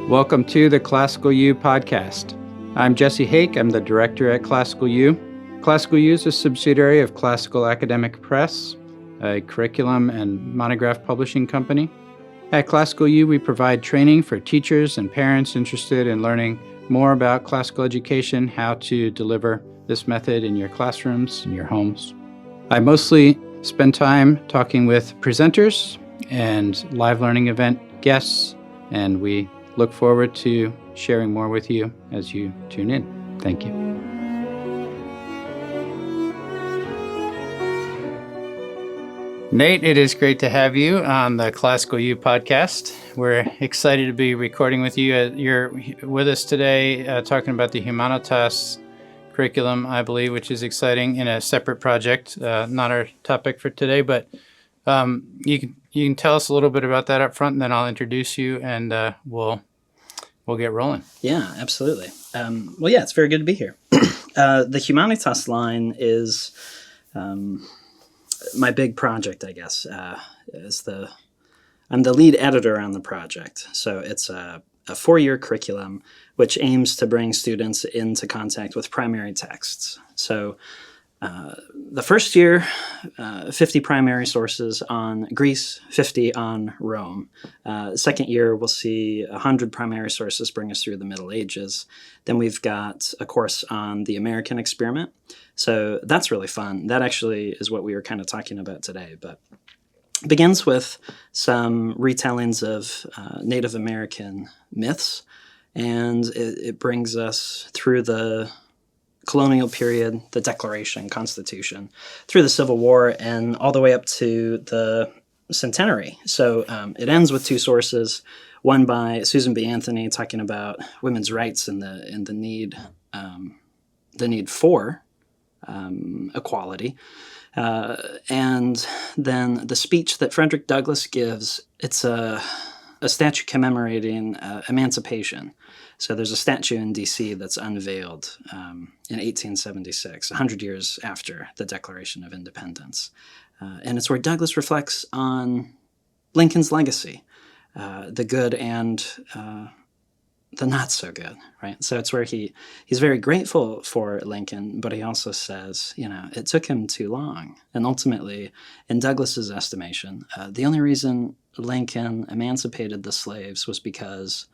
Welcome to the ClassicalU podcast. I'm Jesse Hake. I'm the director at ClassicalU. ClassicalU is a subsidiary of Classical Academic Press, a curriculum and monograph publishing company. At ClassicalU, we provide training for teachers and parents interested in learning more about classical education, how to deliver this method in your classrooms, in your homes. I mostly spend time talking with presenters and live learning event guests, and we look forward to sharing more with you as you tune in. Thank you. Nate, it is great to have you on the ClassicalU podcast. We're excited to be recording with you. You're with us today talking about the Humanitas curriculum, I believe, which is exciting in a separate project, not our topic for today, but you can tell us a little bit about that up front, and then I'll introduce you, and we'll get rolling. Yeah, absolutely. It's very good to be here. The Humanitas line is my big project, I guess. I'm the lead editor on the project. So it's a 4-year curriculum which aims to bring students into contact with primary texts. So the first year, 50 primary sources on Greece, 50 on Rome. Second year, we'll see 100 primary sources bring us through the Middle Ages. Then we've got a course on the American experiment. So that's really fun. That actually is what we were kind of talking about today. But it begins with some retellings of Native American myths. And it brings us through the colonial period, the Declaration, Constitution, through the Civil War, and all the way up to the centenary. So it ends with 2 sources, one by Susan B. Anthony talking about women's rights and the need for equality, and then the speech that Frederick Douglass gives. It's a statue commemorating emancipation. So there's a statue in D.C. that's unveiled in 1876, 100 years after the Declaration of Independence. And it's where Douglass reflects on Lincoln's legacy, the good and the not so good, right? So it's where he's very grateful for Lincoln, but he also says, it took him too long. And ultimately, in Douglass's estimation, the only reason Lincoln emancipated the slaves was because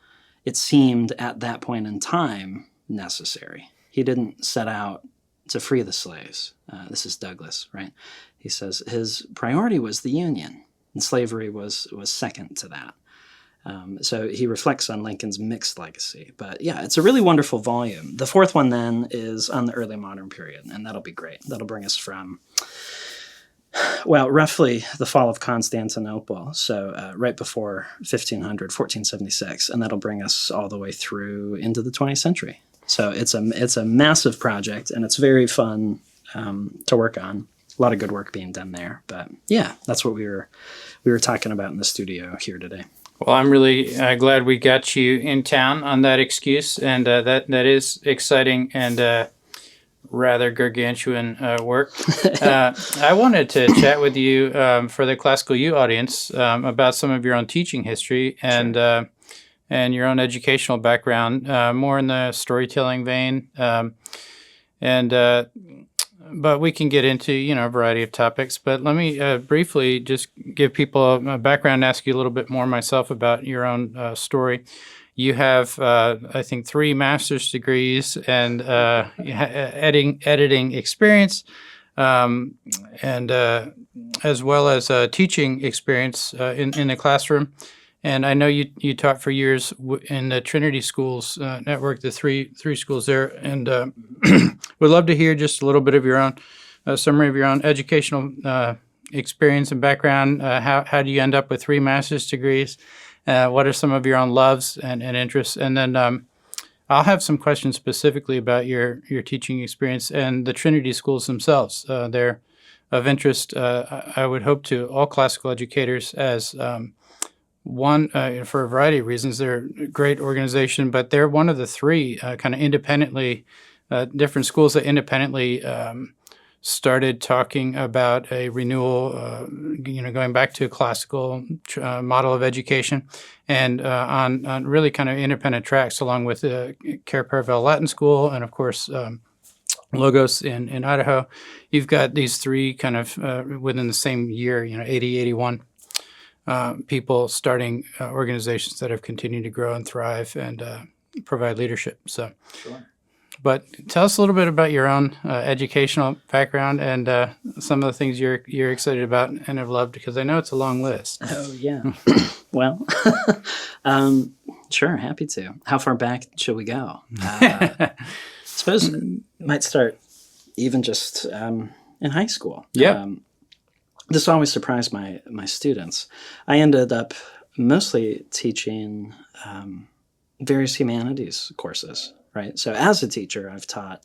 it seemed at that point in time necessary. He didn't set out to free the slaves. This is Douglass, right? He says his priority was the Union, and slavery was second to that. So he reflects on Lincoln's mixed legacy. But yeah, it's a really wonderful volume. The 4th one then is on the early modern period, and that'll be great. That'll bring us from, roughly the fall of Constantinople, so right before 1476, and that'll bring us all the way through into the 20th century. So it's a massive project, and it's very fun to work on. A lot of good work being done there. But yeah, that's what we were talking about in the studio here today. Well, I'm really glad we got you in town on that excuse, and that is exciting and rather gargantuan work. I wanted to chat with you for the ClassicalU audience about some of your own teaching history and Sure. And your own educational background, more in the storytelling vein. But we can get into a variety of topics. But let me briefly just give people a background and ask you a little bit more myself about your own story. You have, I think, 3 master's degrees and editing experience, and as well as teaching experience in the classroom. And I know you taught for years in the Trinity Schools network, the three schools there. And would love to hear just a little bit of your own summary of your own educational experience and background. How do you end up with 3 master's degrees? What are some of your own loves and interests? And then I'll have some questions specifically about your teaching experience and the Trinity Schools themselves. They're of interest, I would hope, to all classical educators as one, for a variety of reasons. They're a great organization, but they're one of the 3 kind of independently, different schools that independently started talking about a renewal, going back to a classical model of education, and on really kind of independent tracks, along with Care Paravel Latin School, and of course Logos in Idaho. You've got these three kind of within the same year, 80, 81 people starting organizations that have continued to grow and thrive and provide leadership. So. Sure. But tell us a little bit about your own educational background and some of the things you're excited about and have loved, because I know it's a long list. Oh, yeah. Well, sure, happy to. How far back should we go? Suppose might start even just in high school. Yeah. This always surprised my students. I ended up mostly teaching various humanities courses. Right. So as a teacher, I've taught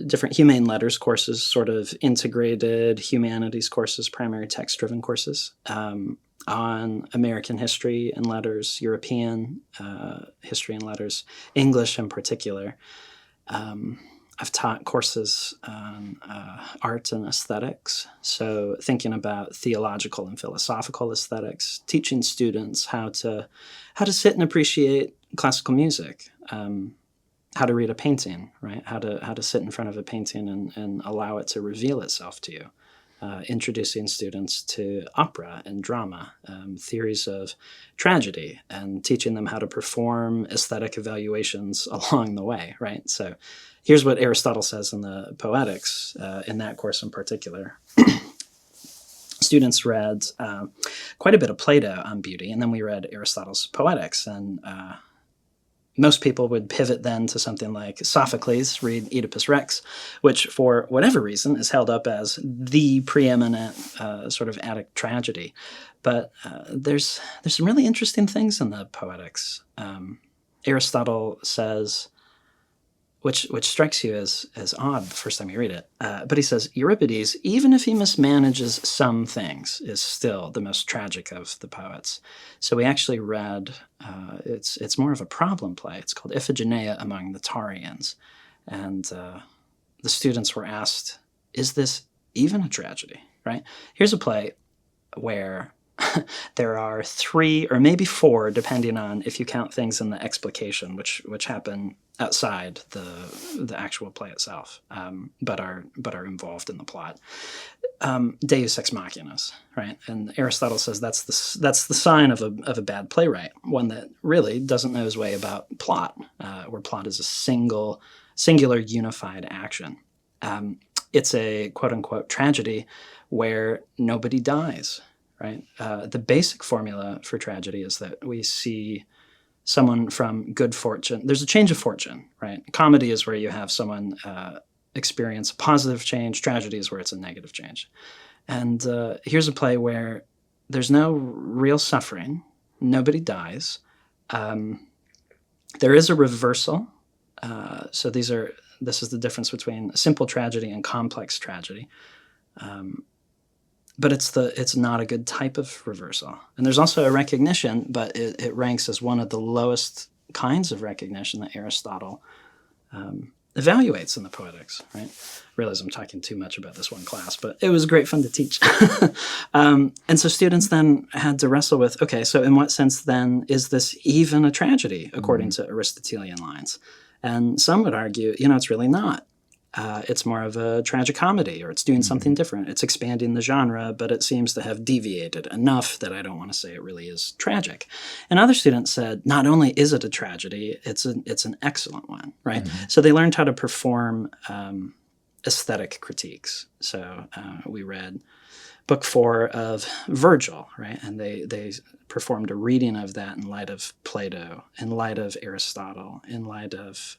different humane letters courses, sort of integrated humanities courses, primary text-driven courses on American history and letters, European history and letters, English in particular. I've taught courses on art and aesthetics, so thinking about theological and philosophical aesthetics, teaching students how to sit and appreciate classical music, how to read a painting, right? How to sit in front of a painting and allow it to reveal itself to you. Introducing students to opera and drama, theories of tragedy, and teaching them how to perform aesthetic evaluations along the way, right? So here's what Aristotle says in the Poetics, in that course in particular. Students read quite a bit of Plato on beauty, and then we read Aristotle's Poetics, and most people would pivot then to something like Sophocles, read Oedipus Rex, which for whatever reason is held up as the preeminent sort of Attic tragedy. But there's some really interesting things in the Poetics. Aristotle says, which strikes you as odd the first time you read it, but he says, Euripides, even if he mismanages some things, is still the most tragic of the poets. So we actually read, it's more of a problem play. It's called Iphigenia among the Taurians. And the students were asked, is this even a tragedy, right? Here's a play where there are 3 or maybe 4, depending on if you count things in the explication, which happen outside the actual play itself, but are involved in the plot. Deus ex machinas, right? And Aristotle says that's the sign of a bad playwright, one that really doesn't know his way about plot, where plot is a singular unified action. It's a quote unquote tragedy where nobody dies. Right? The basic formula for tragedy is that we see someone from good fortune. There's a change of fortune, right? Comedy is where you have someone experience a positive change. Tragedy is where it's a negative change. And here's a play where there's no real suffering. Nobody dies. There is a reversal. So this is the difference between a simple tragedy and complex tragedy. But it's not a good type of reversal. And there's also a recognition, but it ranks as one of the lowest kinds of recognition that Aristotle evaluates in the Poetics, right? I realize I'm talking too much about this one class, but it was great fun to teach. And so students then had to wrestle with, okay, so in what sense then is this even a tragedy, according to Aristotelian lines? And some would argue, it's really not. It's more of a tragicomedy, or it's doing something different. It's expanding the genre, but it seems to have deviated enough that I don't want to say it really is tragic. And other students said, not only is it a tragedy, it's an excellent one, right? Mm-hmm. So they learned how to perform aesthetic critiques. So we read Book 4 of Virgil, right? And they performed a reading of that in light of Plato, in light of Aristotle, in light of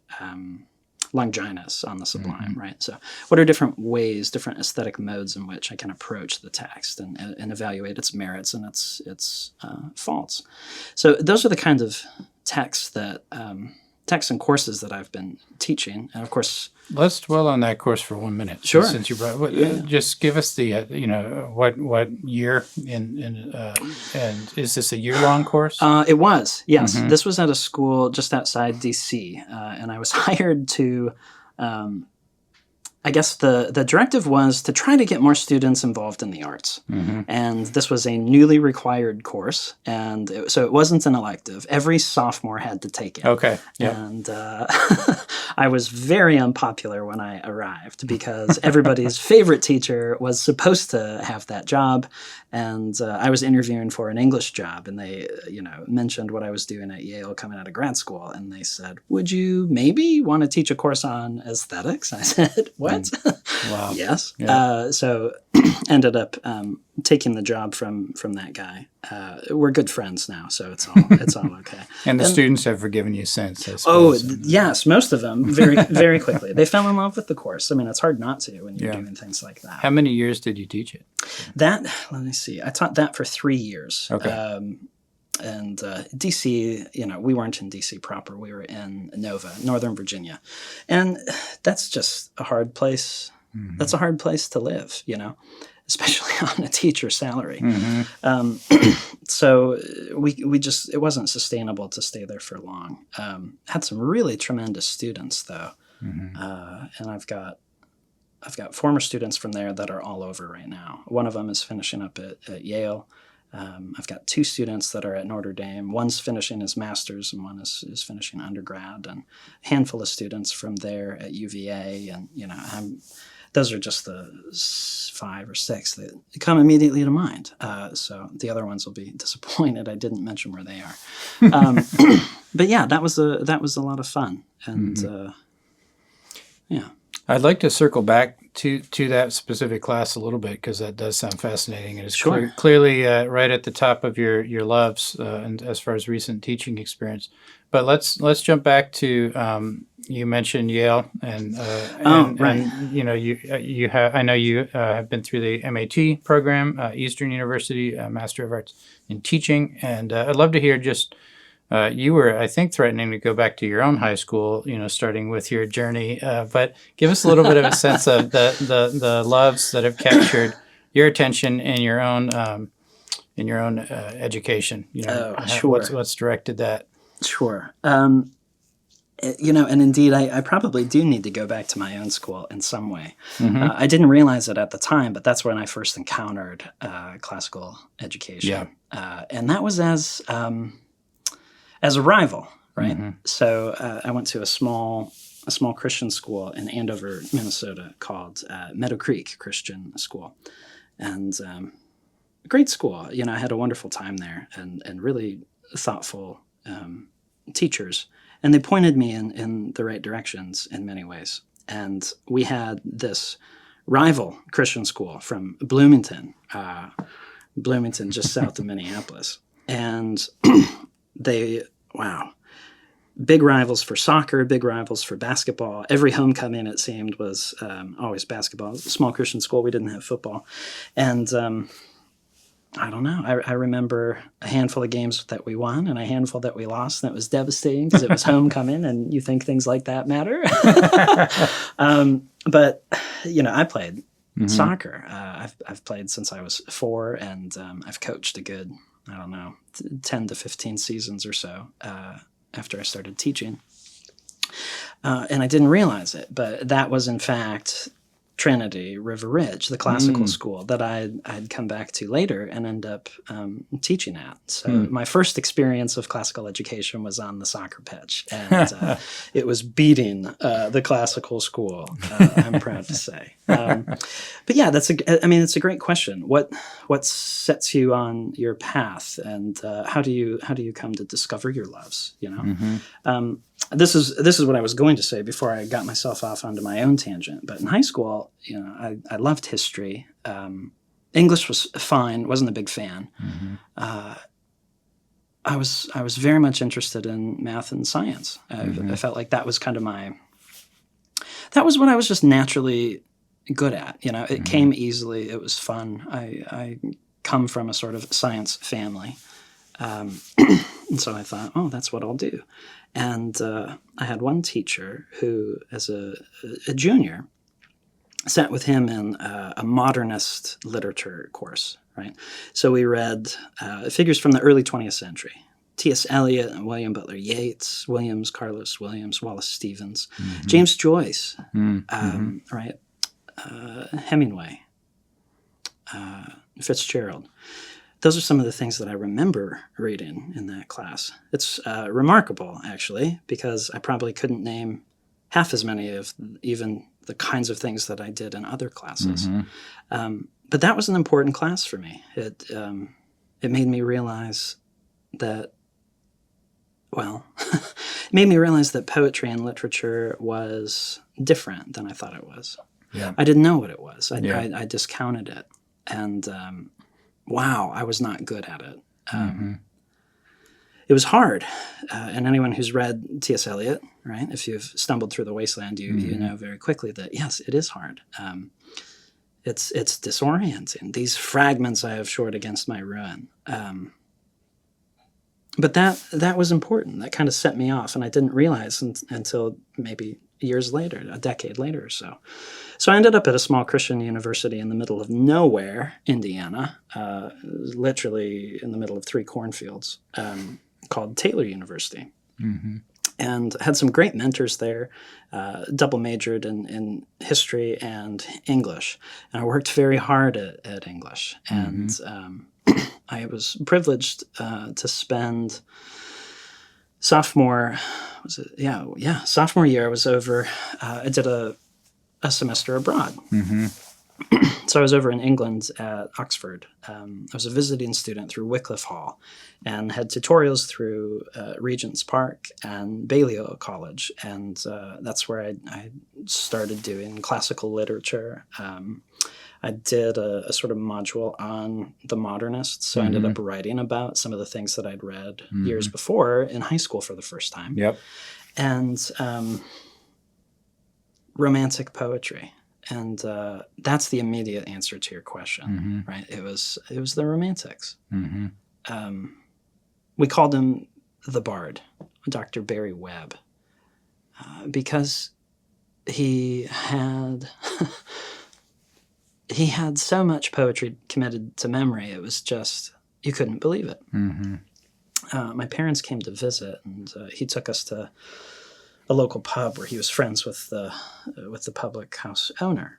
Longinus on the Sublime, right? So what are different ways, different aesthetic modes in which I can approach the text and evaluate its merits and its faults? So those are the kinds of texts and courses that I've been teaching. And of course, let's dwell on that course for 1 minute. Sure. Since you brought, just give us the what year and is this a year-long course? It was, yes. Mm-hmm. This was at a school just outside D.C. And I was hired to I guess the directive was to try to get more students involved in the arts. And this was a newly required course, and so it wasn't an elective. Every sophomore had to take it. Okay. Yep. And I was very unpopular when I arrived because everybody's favorite teacher was supposed to have that job. And I was interviewing for an English job, and they, mentioned what I was doing at Yale coming out of grad school. And they said, would you maybe want to teach a course on aesthetics? I said, what? Wow. Yes. Yeah. So ended up taking the job from that guy. We're good friends now, so it's all okay. And the students have forgiven you since, I Oh, suppose. yes, most of them very, very quickly. They fell in love with the course. I mean, it's hard not to when you're doing things like that. How many years did you teach it? Let me see. I taught that for 3 years. Okay. And DC, we weren't in DC proper. We were in Nova, Northern Virginia. And that's just a hard place. That's a hard place to live, especially on a teacher's salary. So we just, it wasn't sustainable to stay there for long. Had some really tremendous students though. And I've got former students from there that are all over right now. One of them is finishing up at Yale. I've got 2 students that are at Notre Dame. One's finishing his master's and one is finishing undergrad, and a handful of students from there at UVA. And, those are just the 5 or 6 that come immediately to mind. So the other ones will be disappointed I didn't mention where they are. But yeah, that was a lot of fun. And yeah. I'd like to circle back to that specific class a little bit, because that does sound fascinating. And it's clearly right at the top of your loves and as far as recent teaching experience. But let's jump back to you mentioned Yale and right. And you have, I know you have been through the MAT program, Eastern University Master of Arts in Teaching, and I'd love to hear just. You were, I think, threatening to go back to your own high school, starting with your journey. But give us a little bit of a sense of the loves that have captured your attention in your own education. Sure. What's directed that? Sure. And indeed, I probably do need to go back to my own school in some way. I didn't realize it at the time, but that's when I first encountered classical education. Yeah. And that was as a rival, right? So I went to a small Christian school in Andover, Minnesota, called Meadow Creek Christian School, and a great school. I had a wonderful time there, and really thoughtful teachers, and they pointed me in the right directions in many ways. And we had this rival Christian school from Bloomington, just south of Minneapolis, and big rivals for soccer, big rivals for basketball. Every homecoming, it seemed, was always basketball. It was a small Christian school. We didn't have football. And I don't know. I remember a handful of games that we won and a handful that we lost. And it was devastating because it was homecoming, and you think things like that matter. But, I played soccer. I've played since I was 4, and I've coached a good, 10 to 15 seasons or so after I started teaching. And I didn't realize it, but that was in fact Trinity, River Ridge, the classical school that I'd come back to later and end up teaching at. So my first experience of classical education was on the soccer pitch, and it was beating the classical school, I'm proud to say. But yeah, it's a great question. What sets you on your path, and how do you come to discover your loves? This is what I was going to say before I got myself off onto my own tangent. But in high school, I loved history. English was fine. Wasn't a big fan. I was very much interested in math and science. I felt like that was kind of that was what I was just naturally good at. It came easily. It was fun. I come from a sort of science family. And so I thought, oh, that's what I'll do. And I had one teacher who, as a junior, sat with him in a modernist literature course, right? So we read figures from the early 20th century. T.S. Eliot and William Butler Yeats, Carlos Williams, Wallace Stevens, James Joyce, right? Hemingway, Fitzgerald. Those are some of the things that I remember reading in that class. It's remarkable, actually, because I probably couldn't name half as many of even the kinds of things that I did in other classes. But that was an important class for me. It made me realize that, well, it made me realize that poetry and literature was different than I thought it was. Yeah. I didn't know what it was. Yeah. I discounted it. And wow, I was not good at it. It was hard. And anyone who's read T.S. Eliot, right, if you've stumbled through the wasteland, you know very quickly that, yes, it is hard. It's disorienting. These fragments I have shored against my ruin. But that was important. That kind of set me off, and I didn't realize until maybe years later, a decade later or so. So I ended up at a small Christian university in the middle of nowhere, Indiana, literally in the middle of 3 cornfields, called Taylor University. And had some great mentors there, double majored in history and English. And I worked very hard at English. And I was privileged to spend sophomore year. I was over, I did a semester abroad. So I was over in England at Oxford. I was a visiting student through Wycliffe Hall and had tutorials through Regent's Park and Balliol College. And that's where I started doing classical literature. I did a sort of module on the modernists. So I ended up writing about some of the things that I'd read years before in high school for the first time. Yep. And romantic poetry. And that's the immediate answer to your question, right? It was the Romantics. We called him the Bard, Dr. Barry Webb, because he had so much poetry committed to memory. It was just, you couldn't believe it. My parents came to visit, and he took us to a local pub where he was friends with the public house owner.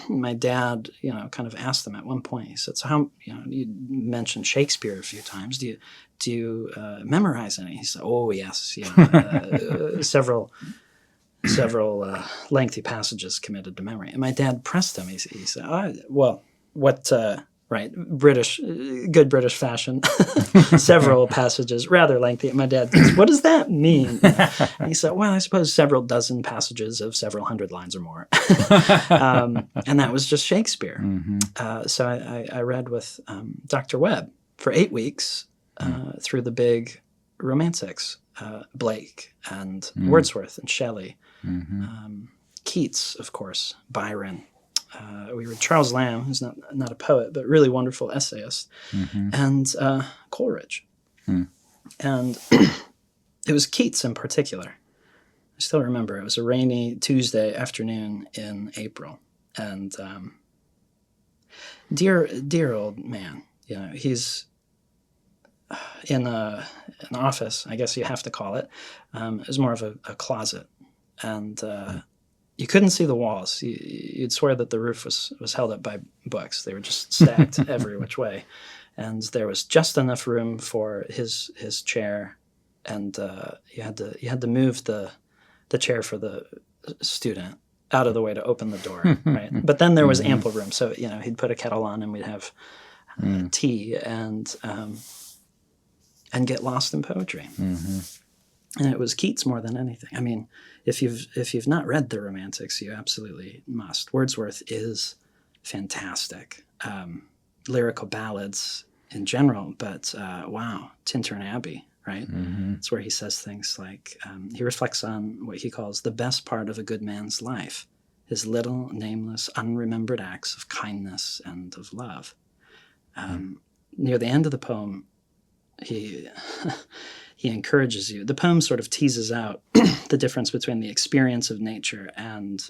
My dad, kind of asked them at one point. He said, "So how, you mentioned Shakespeare a few times. Do you memorize any?" He said, "Oh yes, several lengthy passages committed to memory." And my dad pressed him. He said, "Well, what?" Right, good British fashion, several passages, rather lengthy. And my dad goes, "What does that mean?" And he said, "Well, I suppose several dozen passages of several hundred lines or more." And that was just Shakespeare. So I read with Dr. Webb for 8 weeks through the big Romantics, Blake and Wordsworth and Shelley, Keats, of course, Byron. We read Charles Lamb, who's not a poet, but really wonderful essayist, and Coleridge. And it was Keats in particular. I still remember it was a rainy Tuesday afternoon in April. And dear old man, he's in an office, I guess you have to call it. It was more of a closet. And you couldn't see the walls. You'd swear that the roof was held up by books. They were just stacked every which way. And there was just enough room for his chair, and you had to move the chair for the student out of the way to open the door, right? But then there was ample room. So, he'd put a kettle on and we'd have tea and get lost in poetry. And it was Keats more than anything. I mean, if you've not read the Romantics, you absolutely must. Wordsworth is fantastic. Lyrical ballads in general, but wow, Tintern Abbey, right? It's where he says things like, he reflects on what he calls the best part of a good man's life, his little, nameless, unremembered acts of kindness and of love. Near the end of the poem, he encourages you. The poem sort of teases out the difference between the experience of nature and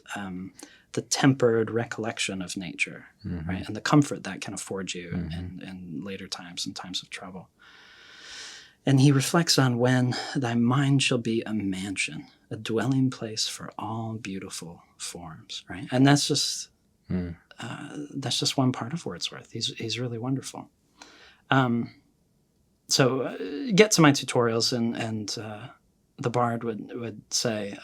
the tempered recollection of nature, right? And the comfort that can afford you in later times, in times of trouble. And he reflects on when thy mind shall be a mansion, a dwelling place for all beautiful forms, right? And that's just, That's just one part of Wordsworth. He's really wonderful. So get to my tutorials, and the bard would say,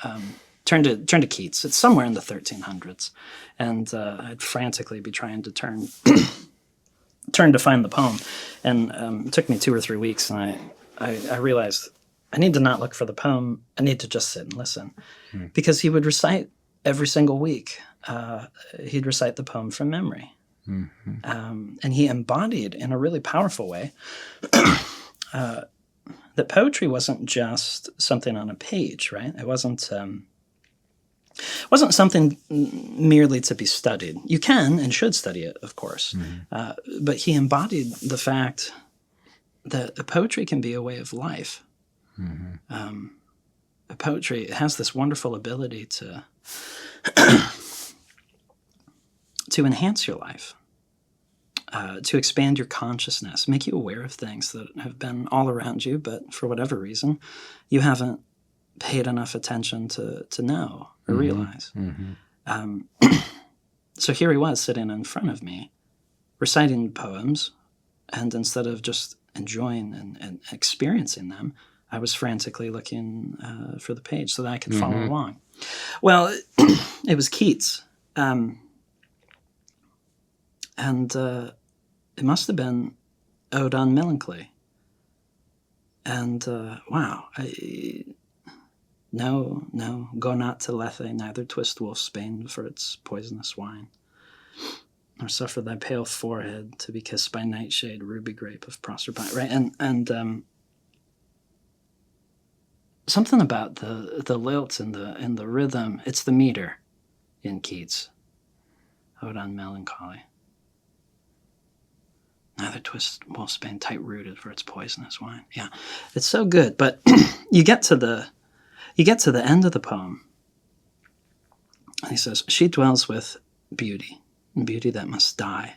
turn to Keats. It's somewhere in the 1300s, and I'd frantically be trying to turn to find the poem, and it took me 2 or 3 weeks, and I realized I need to not look for the poem. I need to just sit and listen, because he would recite every single week. He'd recite the poem from memory. And he embodied in a really powerful way that poetry wasn't just something on a page, right? It wasn't something merely to be studied. You can and should study it, of course. But he embodied the fact that poetry can be a way of life. Poetry has this wonderful ability to enhance your life, to expand your consciousness, make you aware of things that have been all around you, but for whatever reason, you haven't paid enough attention to know or realize. So here he was sitting in front of me, reciting poems, and instead of just enjoying and experiencing them, I was frantically looking for the page so that I could follow along. Well, it was Keats. And it must have been Ode on Melancholy. And wow, no, go not to Lethe, neither twist wolf's bane for its poisonous wine, nor suffer thy pale forehead to be kissed by nightshade, ruby grape of Proserpine. Right, and something about the lilt and the rhythm. It's the meter in Keats. Ode on Melancholy. Neither twist wolf's bane, tight rooted for its poisonous wine. Yeah, it's so good. But you get to the end of the poem, and he says, "She dwells with beauty, and beauty that must die,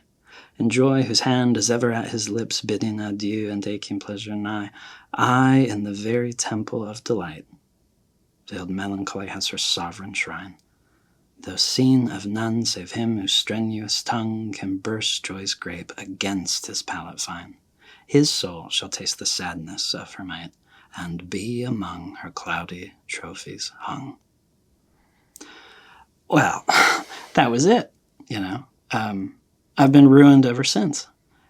and joy whose hand is ever at his lips, bidding adieu and aching pleasure nigh. I in the very temple of delight, veiled melancholy has her sovereign shrine. Though seen of none save him whose strenuous tongue can burst joy's grape against his palate fine, his soul shall taste the sadness of her might, and be among her cloudy trophies hung." Well, that was it, you know. I've been ruined ever since.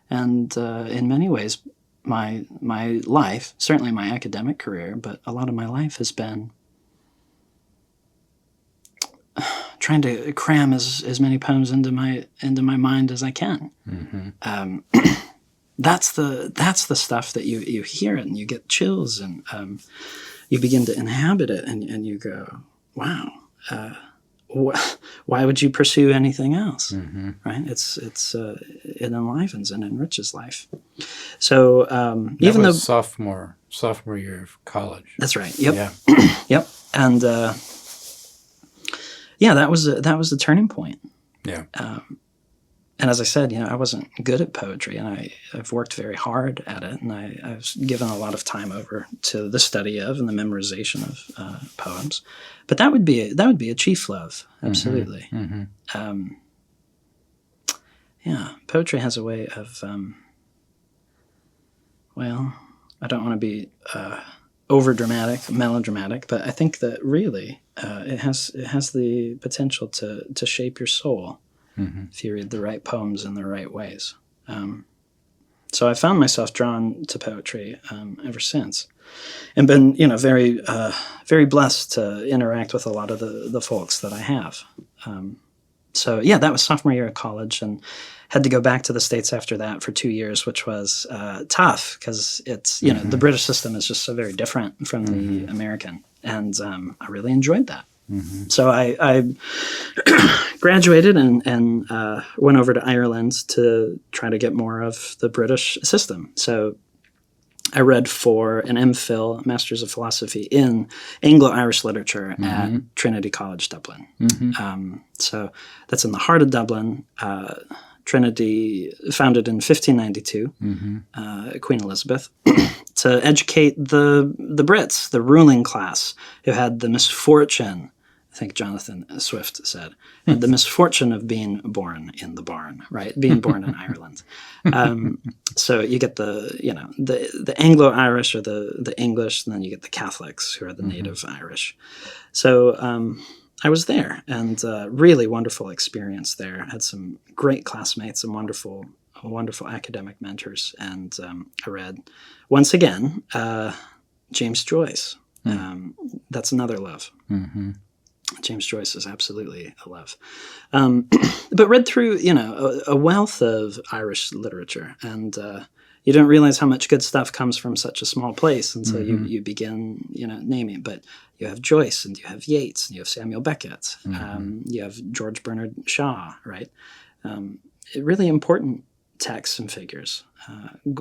And in many ways, my life, certainly my academic career, but a lot of my life has been trying to cram as many poems into my mind as I can. That's the stuff that you hear it and you get chills, and you begin to inhabit it, and you go, wow, why would you pursue anything else? Right? It enlivens and enriches life. So even though sophomore year of college. That's right. Yep. Yeah. Yep. And yeah, that was the turning point. Yeah. And as I said, I wasn't good at poetry, and I've worked very hard at it, and I've given a lot of time over to the study of and the memorization of poems. But that would be a chief love, absolutely. Yeah, poetry has a way of, well, I don't want to be over dramatic, melodramatic, but I think that really it has the potential to shape your soul. If you read the right poems in the right ways. So I found myself drawn to poetry ever since, and been, very, very blessed to interact with a lot of the folks that I have. So yeah, that was sophomore year of college, and had to go back to the States after that for 2 years, which was tough because it's, the British system is just so very different from the American, and I really enjoyed that. So I graduated and went over to Ireland to try to get more of the British system. So I read for an MPhil, Masters of Philosophy, in Anglo-Irish literature at Trinity College, Dublin. So that's in the heart of Dublin. Trinity, founded in 1592, Queen Elizabeth, to educate the Brits, the ruling class, who had the misfortune I think Jonathan Swift said, the misfortune of being born in the barn, right? Being born in Ireland. So you get the Anglo-Irish or the English, and then you get the Catholics who are the native Irish. So I was there, and really wonderful experience there. Had some great classmates and wonderful academic mentors. And I read, once again, James Joyce. That's another love. James Joyce is absolutely a love. But read through, a wealth of Irish literature, and you don't realize how much good stuff comes from such a small place until you begin, naming. But you have Joyce, and you have Yeats, and you have Samuel Beckett, you have George Bernard Shaw, right? Really important texts and figures.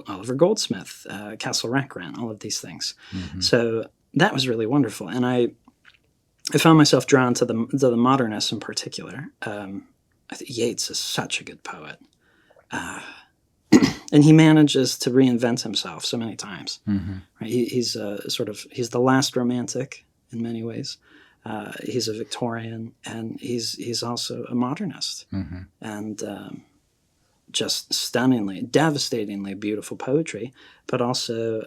Oliver Goldsmith, Castle Rackrent, all of these things. So that was really wonderful, and I found myself drawn to the modernists in particular. I think Yeats is such a good poet, and he manages to reinvent himself so many times. Right? He's the last romantic in many ways. He's a Victorian, and he's also a modernist, and just stunningly, devastatingly beautiful poetry, but also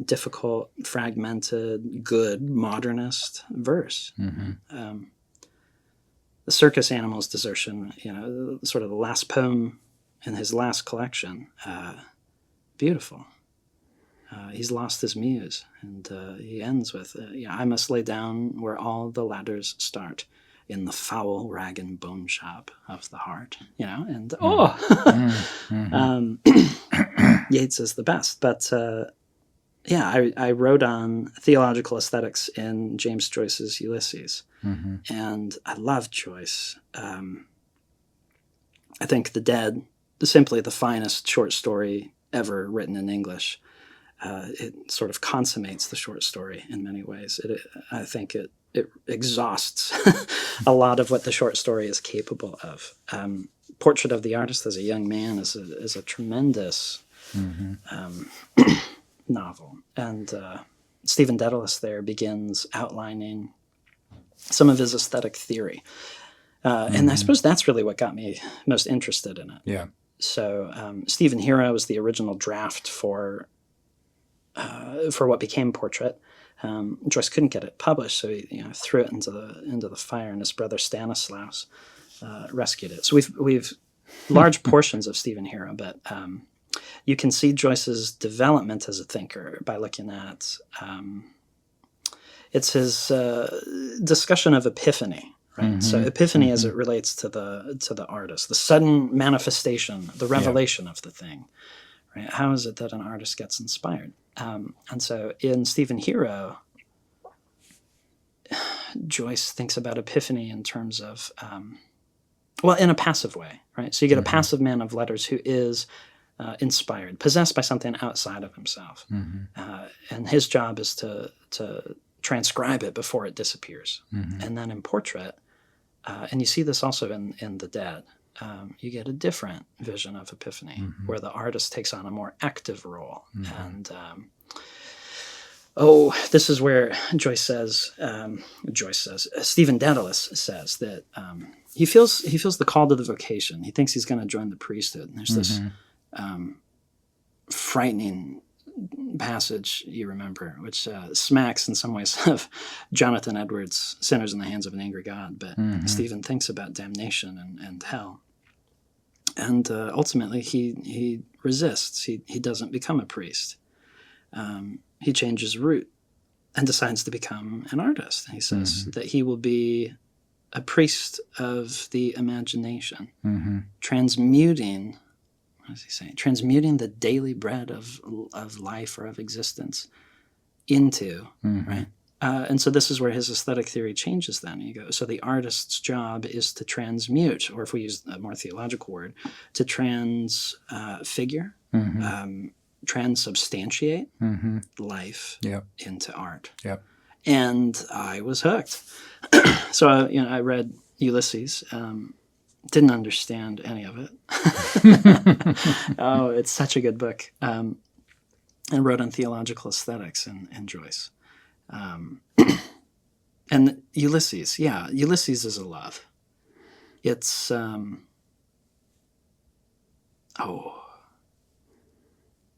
difficult, fragmented, good modernist verse. The Circus Animals Desertion, sort of the last poem in his last collection, beautiful. He's lost his muse, and he ends with, I must lay down where all the ladders start, in the foul rag and bone shop of the heart, and Yeats is the best. But I wrote on theological aesthetics in James Joyce's Ulysses, and I love Joyce. I think The Dead is simply the finest short story ever written in English. It sort of consummates the short story in many ways. I think it exhausts a lot of what the short story is capable of. Portrait of the Artist as a Young Man is a tremendous novel. And Stephen Dedalus there begins outlining some of his aesthetic theory. And I suppose that's really what got me most interested in it. Yeah. So Stephen Hero was the original draft for what became Portrait. Joyce couldn't get it published, so he threw it into the fire, and his brother Stanislaus rescued it. So we've large portions of Stephen Hero, but you can see Joyce's development as a thinker by looking at it's his discussion of epiphany. Right? So epiphany as it relates to the artist, the sudden manifestation, the revelation of the thing. Right? How is it that an artist gets inspired? And so in Stephen Hero, Joyce thinks about epiphany in terms of, in a passive way, right? So you get a passive man of letters who is inspired, possessed by something outside of himself. And his job is to transcribe it before it disappears. And then in Portrait, and you see this also in The Dead, you get a different vision of epiphany, where the artist takes on a more active role. And this is where Stephen Dedalus says that he feels the call to the vocation. He thinks he's going to join the priesthood. And there's this frightening passage, you remember, which smacks in some ways of Jonathan Edwards' Sinners in the Hands of an Angry God. But Stephen thinks about damnation and hell. And ultimately, he resists. He doesn't become a priest. He changes route and decides to become an artist. And he says that he will be a priest of the imagination, transmuting, what does he say? Transmuting the daily bread of life or of existence into, right? And so this is where his aesthetic theory changes then. You go, so the artist's job is to transmute, or if we use a more theological word, to transfigure, transubstantiate life into art. Yep. And I was hooked. So I read Ulysses, didn't understand any of it. It's such a good book. And wrote on theological aesthetics and Joyce. And Ulysses is a love. It's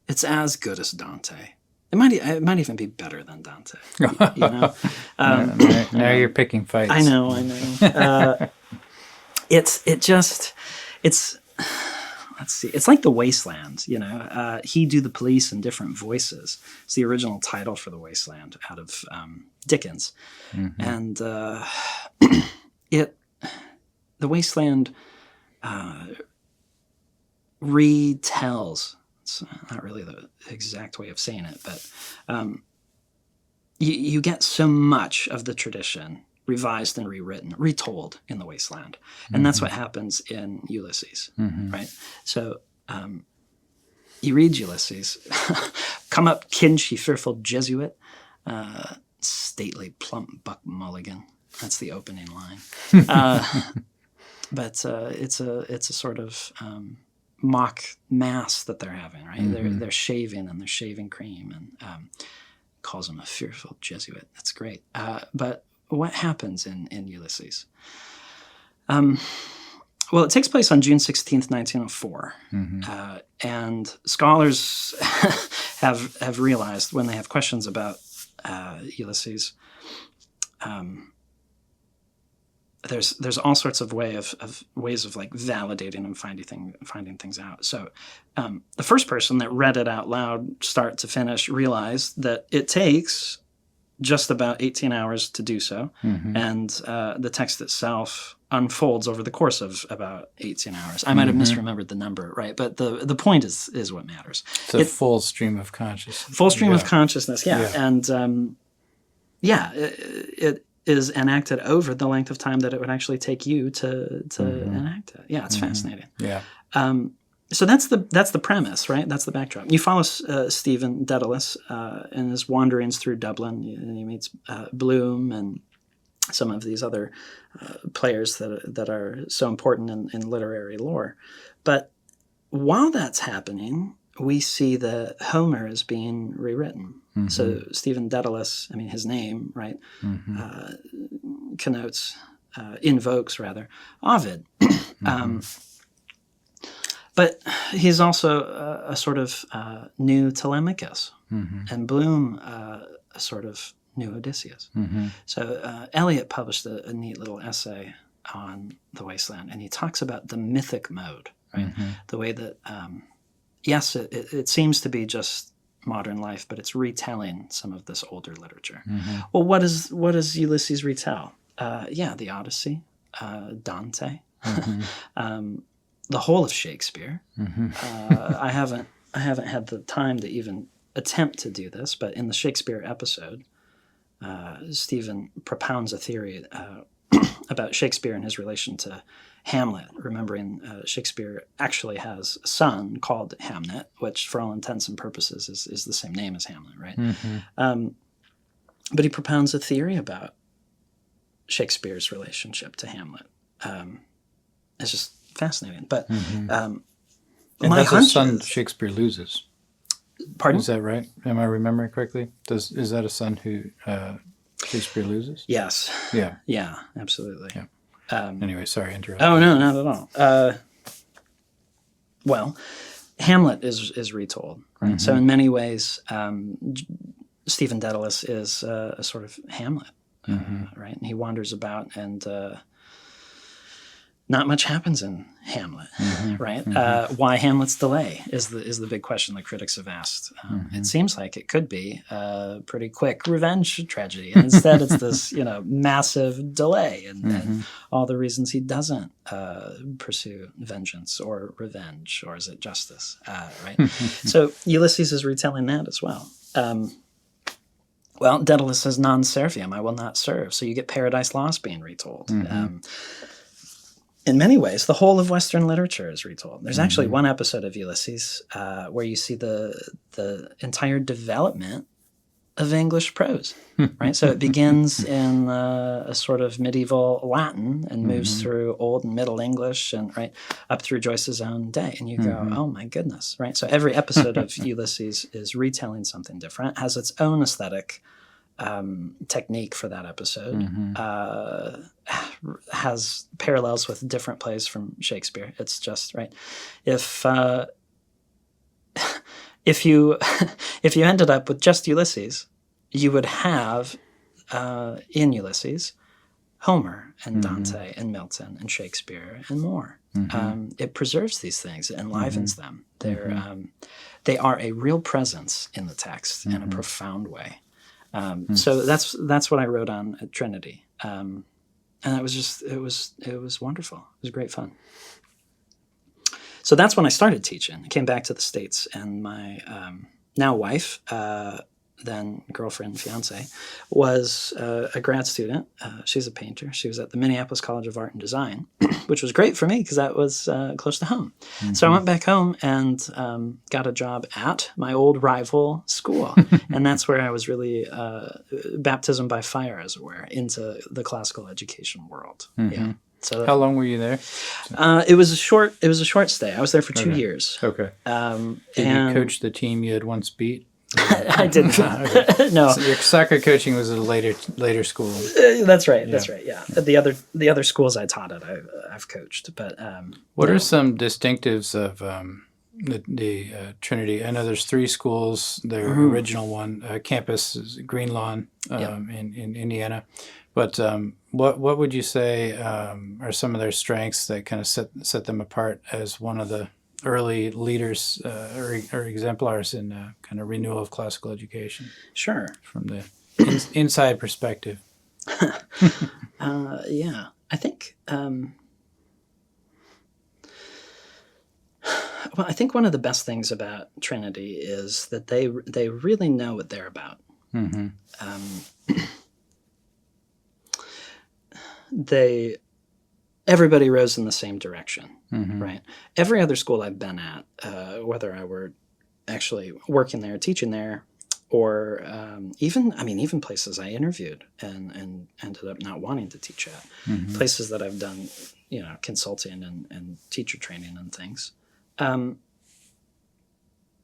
it's as good as Dante. It might even be better than Dante. You know, now you're picking fights. I know. It's let's see. It's like The Wasteland. You know, He Do the Police in Different Voices. It's the original title for The Wasteland out of Dickens, and The Wasteland retells. It's not really the exact way of saying it, but you get so much of the tradition revised and rewritten, retold in The Wasteland. And that's what happens in Ulysses, right? So you read Ulysses, come up, kinch, ye fearful Jesuit, stately plump buck mulligan. That's the opening line. But it's a sort of mock mass that they're having, right? They're shaving and they're shaving cream, and calls him a fearful Jesuit. That's great. But what happens in Ulysses? Well, it takes place on June 16th, 1904. And scholars have realized when they have questions about Ulysses, there's all sorts of ways of like validating and finding things out. So the first person that read it out loud, start to finish, realized that it takes just about 18 hours to do so, and the text itself unfolds over the course of about 18 hours. I might have misremembered the number, right? But the point is what matters. It's a full stream of consciousness. Full stream of consciousness, yeah. And it is enacted over the length of time that it would actually take you to enact it. Yeah, it's fascinating. Yeah. So that's the premise, right? That's the backdrop. You follow Stephen Dedalus in his wanderings through Dublin, and he meets Bloom and some of these other players that are so important in literary lore. But while that's happening, we see that Homer is being rewritten. So Stephen Dedalus, I mean, his name, right, invokes Ovid. But he's also a sort of new Telemachus, and Bloom a sort of new Odysseus. So Eliot published a neat little essay on The Wasteland, and he talks about the mythic mode, right? The way that, yes, it seems to be just modern life, but it's retelling some of this older literature. Well, what does Ulysses retell? The Odyssey, Dante, the whole of Shakespeare. I haven't had the time to even attempt to do this, but in the Shakespeare episode, Stephen propounds a theory about Shakespeare and his relation to Hamlet, remembering Shakespeare actually has a son called Hamnet, which for all intents and purposes is the same name as Hamlet, right? But he propounds a theory about Shakespeare's relationship to Hamlet. It's just fascinating. But and my that's a hunch son is, Shakespeare loses. Pardon? Is that right? Am I remembering correctly? Is that a son who Shakespeare loses? Yes. Yeah. Yeah, absolutely. Yeah. Anyway, sorry, interrupt. Oh, no, not at all. Well, Hamlet is retold, right? So in many ways, Stephen Dedalus is a sort of Hamlet, right? And he wanders about, and not much happens in Hamlet, right? Why Hamlet's delay is the big question that critics have asked. It seems like it could be a pretty quick revenge tragedy, and instead it's this massive delay, and all the reasons he doesn't pursue vengeance or revenge, or is it justice, right? So Ulysses is retelling that as well. Well, Dedalus says non serviam, I will not serve. So you get Paradise Lost being retold. In many ways, the whole of Western literature is retold. There's actually one episode of Ulysses where you see the entire development of English prose, right? So it begins in a sort of medieval Latin and moves through Old and Middle English and right up through Joyce's own day. And you go, oh my goodness, right? So every episode of Ulysses is retelling something different, has its own aesthetic, technique for that episode has parallels with different plays from Shakespeare. It's just right. If you if you ended up with just Ulysses, you would have in Ulysses Homer and Dante and Milton and Shakespeare and more. It preserves these things. It enlivens them. They are a real presence in the text in a profound way. So that's what I wrote on at Trinity, and it was wonderful. It was great fun. So that's when I started teaching. I came back to the States, and my now wife, then girlfriend, fiance, was a grad student. She's a painter. She was at the Minneapolis College of Art and Design, which was great for me because that was close to home. So I went back home and got a job at my old rival school. And that's where I was really baptism by fire, as it were, into the classical education world. Yeah. So How long were you there? It was a short stay. I was there for 2 years. Okay. Did you coach the team you had once beat? I did not. Okay. No. So your soccer coaching was at a later school. That's right. Yeah. That's right. Yeah. The other schools I taught at, I've coached. But what are some distinctives of the Trinity? I know there's 3 schools. Their original one campus is Green Lawn in Indiana. But what would you say are some of their strengths that kind of set them apart as one of the early leaders or exemplars in kind of renewal of classical education? Sure. From the inside perspective. Yeah, I think. Well, I think one of the best things about Trinity is that they really know what they're about. Everybody rows in the same direction, right? Every other school I've been at, whether I were actually working there, teaching there, or even places I interviewed and ended up not wanting to teach at, places that I've done, consulting and teacher training and things.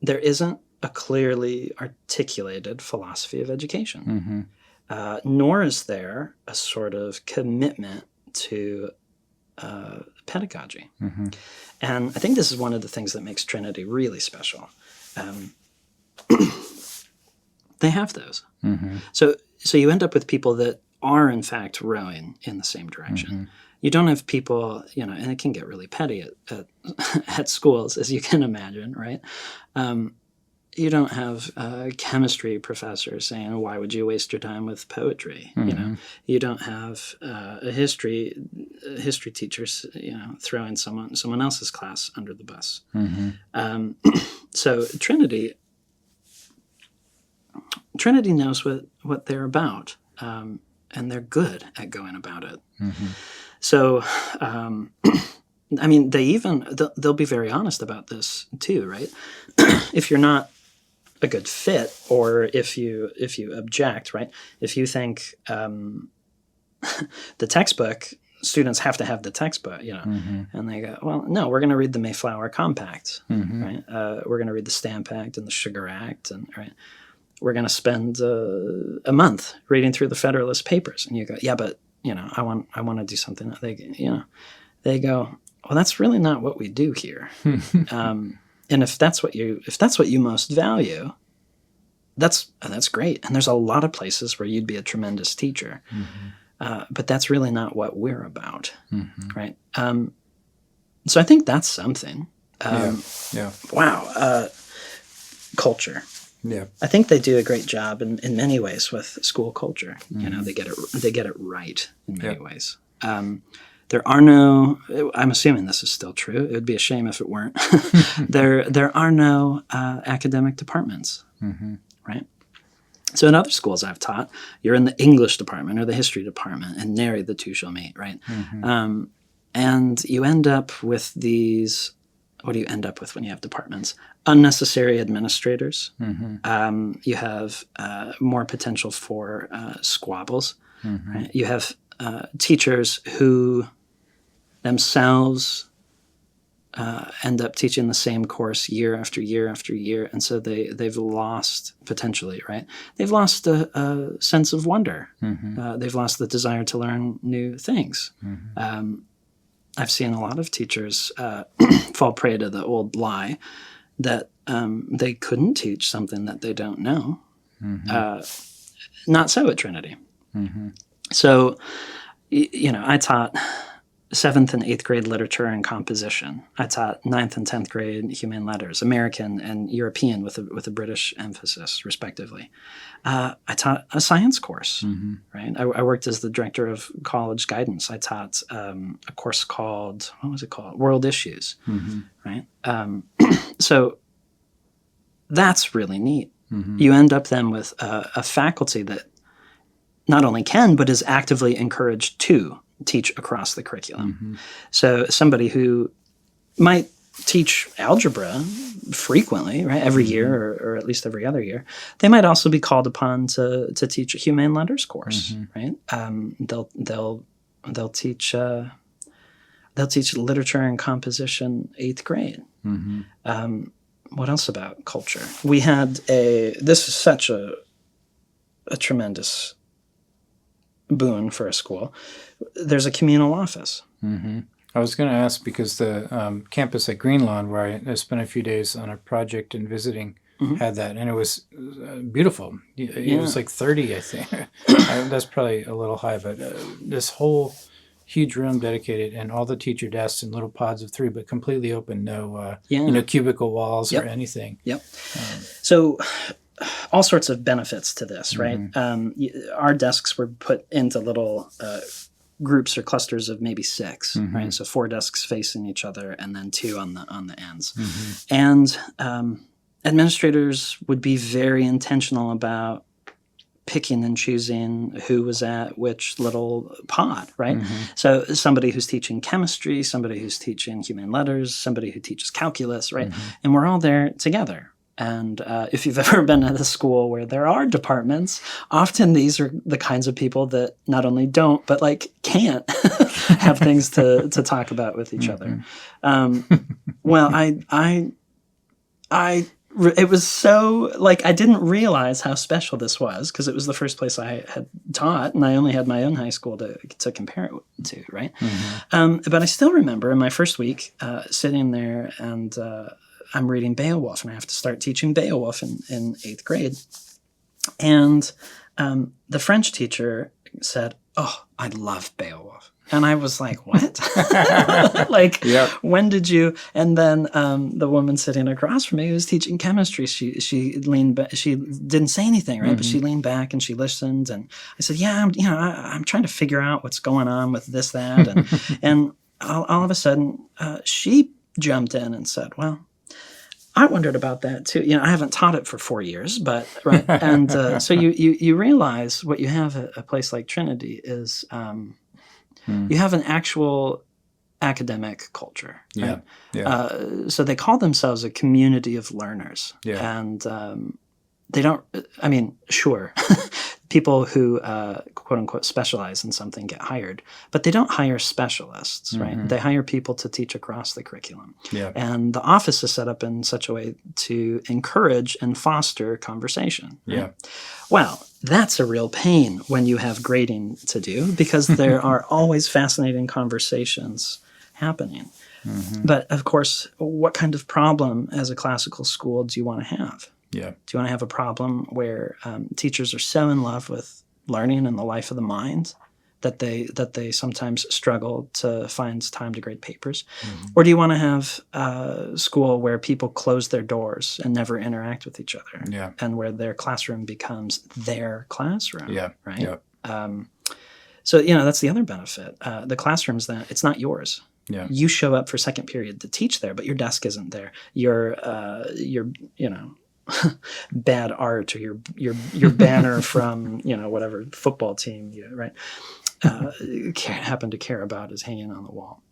There isn't a clearly articulated philosophy of education. Nor is there a sort of commitment to pedagogy. And I think this is one of the things that makes Trinity really special. They have those. So you end up with people that are, in fact, rowing in the same direction. You don't have people, and it can get really petty at schools, as you can imagine, right? You don't have chemistry professors saying, "Why would you waste your time with poetry?" You don't have a history teachers, throwing someone else's class under the bus. So Trinity knows what they're about, and they're good at going about it. So, they'll be very honest about this too, right? If you're not a good fit, or if you object, right? If you think the textbook, students have to have the textbook, and they go, well, no, we're going to read the Mayflower Compact, right? We're going to read the Stamp Act and the Sugar Act, and right, we're going to spend a month reading through the Federalist Papers, and you go, yeah, but I want to do something. They go, well, that's really not what we do here. And if that's what you most value, that's great. And there's a lot of places where you'd be a tremendous teacher, but that's really not what we're about, right? So I think that's something. Wow, culture. Yeah, I think they do a great job in many ways with school culture. They get it right in many ways. There are no, I'm assuming this is still true. It would be a shame if it weren't. There are no academic departments, right? So in other schools I've taught, you're in the English department or the history department, and nary the two shall meet, right? And you end up with these, what do you end up with when you have departments? Unnecessary administrators. You have more potential for squabbles, right? You have teachers who themselves end up teaching the same course year after year after year, and so they've lost potentially, right? They've lost a sense of wonder. They've lost the desire to learn new things. I've seen a lot of teachers fall prey to the old lie that they couldn't teach something that they don't know. Not so at Trinity. So, I taught 7th and 8th grade literature and composition. I taught 9th and 10th grade human letters, American and European with a British emphasis, respectively. I taught a science course, right? I worked as the director of college guidance. I taught a course called, what was it called? World Issues, right? So that's really neat. You end up then with a faculty that not only can, but is actively encouraged to teach across the curriculum. So somebody who might teach algebra frequently, right, every year or at least every other year, they might also be called upon to teach a humane letters course, right? They'll teach literature and composition 8th grade. What else about culture? We had this is such a tremendous boon for a school. There's a communal office. I was going to ask because the campus at Greenlawn, where I spent a few days on a project and visiting, had that, and it was beautiful. It was like 30, I think. That's probably a little high, but this whole huge room dedicated, and all the teacher desks in little pods of 3, but completely open, no cubicle walls or anything. So all sorts of benefits to this, right? Our desks were put into little groups or clusters of maybe 6, right? So 4 desks facing each other, and then 2 on the ends. And administrators would be very intentional about picking and choosing who was at which little pod, right? So somebody who's teaching chemistry, somebody who's teaching human letters, somebody who teaches calculus, right? And we're all there together. And if you've ever been at a school where there are departments, often these are the kinds of people that not only don't, but can't have things to talk about with each other. Well, it was so, I didn't realize how special this was because it was the first place I had taught, and I only had my own high school to compare it to, right? But I still remember in my first week sitting there and I'm reading Beowulf, and I have to start teaching Beowulf in 8th grade. And the French teacher said, "Oh, I love Beowulf." And I was like, "What?" When did you? And then the woman sitting across from me who was teaching chemistry, she leaned back. She didn't say anything, right? But she leaned back and she listened. And I said, "Yeah, I'm trying to figure out what's going on with this, that." And all of a sudden, she jumped in and said, "Well, I wondered about that too. I haven't taught it for 4 years, but right." And so you realize what you have at a place like Trinity is you have an actual academic culture. Right? So they call themselves a community of learners, and they don't. I mean, sure, people who quote unquote specialize in something get hired, but they don't hire specialists, right? They hire people to teach across the curriculum. And the office is set up in such a way to encourage and foster conversation. Right? Well, that's a real pain when you have grading to do because there are always fascinating conversations happening. But of course, what kind of problem as a classical school do you want to have? Do you want to have a problem where teachers are so in love with learning and the life of the mind that they sometimes struggle to find time to grade papers? Or do you want to have a school where people close their doors and never interact with each other and where their classroom becomes their classroom, right? So, that's the other benefit. The classroom's that it's not yours. You show up for second period to teach there, but your desk isn't there. Your bad art or your banner from whatever football team you happen to care about is hanging on the wall.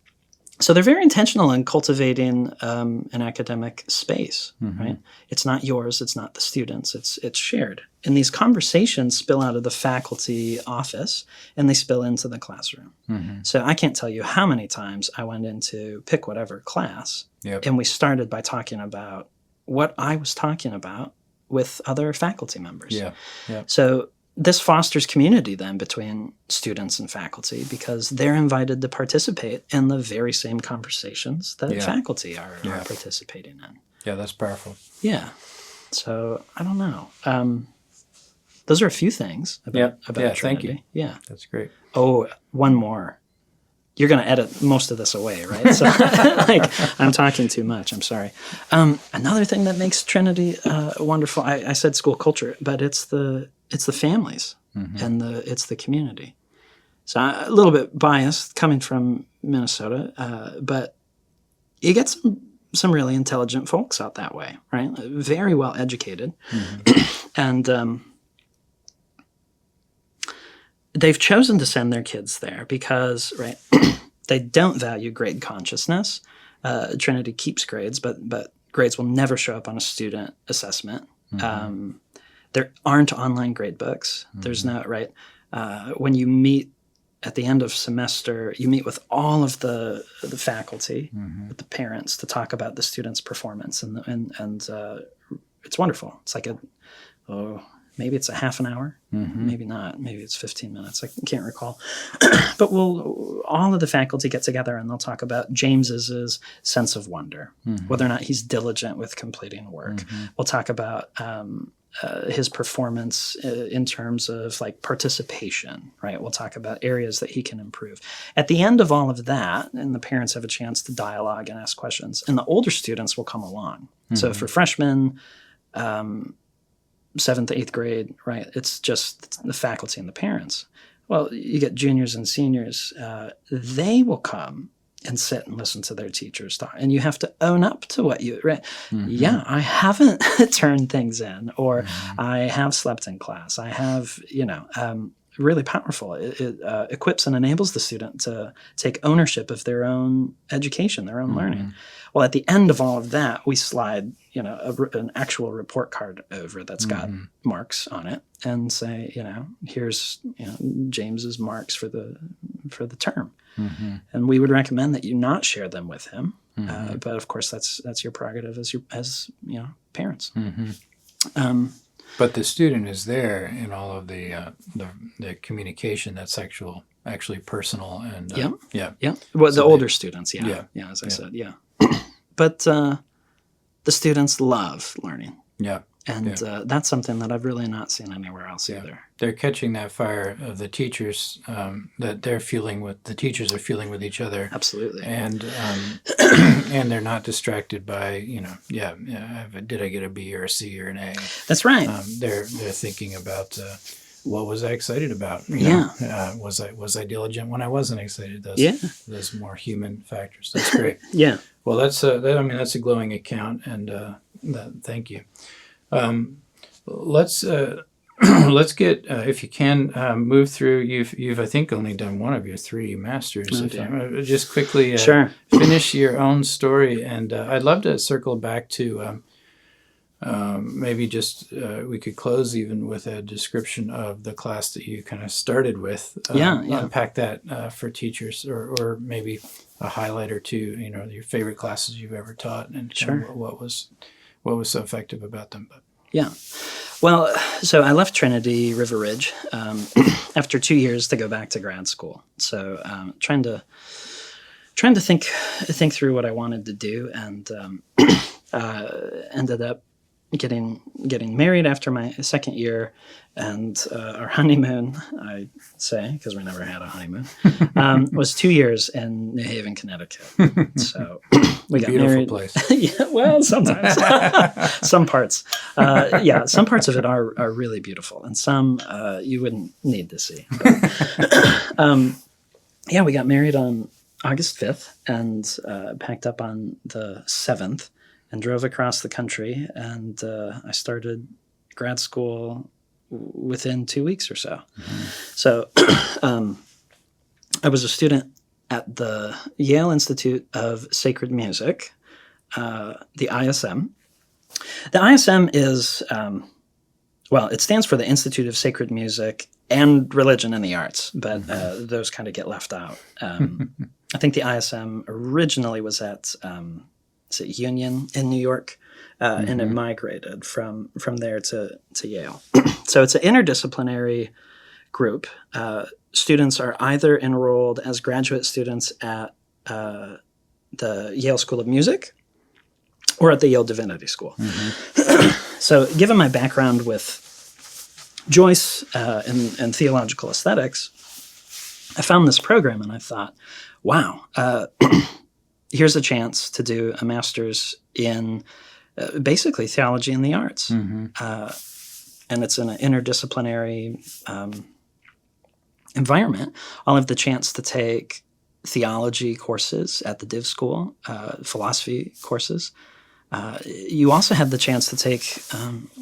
So they're very intentional in cultivating an academic space, right? It's not yours, it's not the students, it's shared. And these conversations spill out of the faculty office and they spill into the classroom. So I can't tell you how many times I went into pick whatever class, and we started by talking about what I was talking about with other faculty members. So this fosters community then between students and faculty because they're invited to participate in the very same conversations that faculty are participating in. Yeah, that's powerful. Yeah. So I don't know. Those are a few things about Trinity. Thank you. Yeah. That's great. Oh, one more. You're going to edit most of this away, right? So like, I'm talking too much. I'm sorry. Another thing that makes Trinity wonderful, I said school culture, but it's the families and it's the community. So a little bit biased coming from Minnesota, but you get some really intelligent folks out that way, right? Very well educated. And they've chosen to send their kids there because, right, they don't value grade consciousness. Trinity keeps grades, but grades will never show up on a student assessment. There aren't online grade books. There's no, right? When you meet at the end of semester, you meet with all of the faculty, with the parents to talk about the student's performance. And it's wonderful. It's like maybe it's a half an hour, maybe not. Maybe it's 15 minutes. I can't recall. But all of the faculty get together and they'll talk about James's sense of wonder, whether or not he's diligent with completing work. We'll talk about his performance in terms of like participation, right? We'll talk about areas that he can improve. At the end of all of that, and the parents have a chance to dialogue and ask questions, and the older students will come along. So for freshmen, 7th, 8th grade, right? It's just the faculty and the parents. Well, you get juniors and seniors. They will come and sit and listen to their teachers talk. And you have to own up to what you, right? Yeah, I haven't turned things in, or I have slept in class. I have, really powerful. It equips and enables the student to take ownership of their own education, their own learning. Well, at the end of all of that, we slide, an actual report card over that's got marks on it and say, here's, James's marks for the term. And we would recommend that you not share them with him. But of course, that's your prerogative as parents. But the student is there in all of the communication that's actually personal and Well, the older students, as I said, But the students love learning. And that's something that I've really not seen anywhere else either. They're catching that fire of the teachers that they're feeling the teachers are feeling with each other. Absolutely. And and they're not distracted by, did I get a B or a C or an A? That's right. They're thinking about what was I excited about? Was I diligent when I wasn't excited? Those more human factors. That's great. Well, that's a glowing account, and thank you. Let's get if you can move through. You've I think only done one of your 3 masters. Just quickly finish your own story, and I'd love to circle back to maybe just we could close even with a description of the class that you kind of started with. Unpack that for teachers, or maybe a highlight or two. Your favorite classes you've ever taught, and what was so effective about them. But well, so I left Trinity River Ridge after 2 years to go back to grad school. So trying to think through what I wanted to do, and ended up getting married after my second year, and our honeymoon, I say, because we never had a honeymoon, was 2 years in New Haven, Connecticut. So we got married. Beautiful place. Well, sometimes. Some parts. Some parts of it are really beautiful, and some you wouldn't need to see. We got married on August 5th and packed up on the 7th and drove across the country, and I started grad school within 2 weeks or so. So I was a student at the Yale Institute of Sacred Music, the ISM. The ISM is, it stands for the Institute of Sacred Music and Religion and the Arts, but those kind of get left out. I think the ISM originally was at Union in New York, and it migrated from there to Yale. So it's an interdisciplinary group. Students are either enrolled as graduate students at the Yale School of Music or at the Yale Divinity School. So given my background with Joyce and theological aesthetics, I found this program and I thought, wow, here's a chance to do a master's in basically theology and the arts. And it's in an interdisciplinary environment. I'll have the chance to take theology courses at the Div School, philosophy courses. You also have the chance to take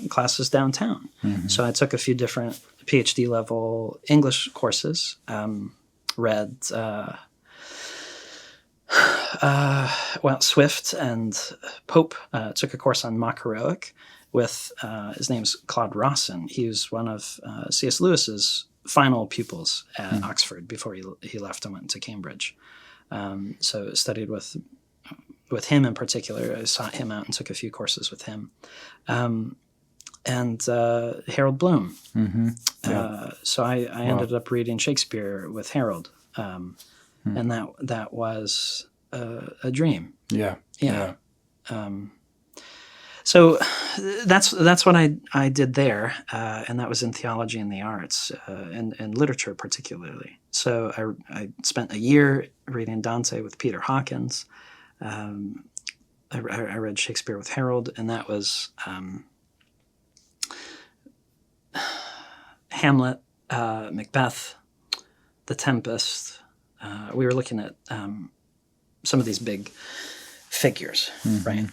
classes downtown. So I took a few different PhD level English courses, read Swift and Pope. Took a course on mock heroic with his name's Claude Rawson. He was one of C.S. Lewis's final pupils at Oxford before he left and went to Cambridge. So studied with him in particular. I sought him out and took a few courses with him. And Harold Bloom. So I ended up reading Shakespeare with Harold. And that was a dream. Yeah. So that's what I did there, and that was in theology and the arts, and literature particularly. So I spent a year reading Dante with Peter Hawkins. I read Shakespeare with Harold, and that was Hamlet, Macbeth, The Tempest. We were looking at some of these big figures, right?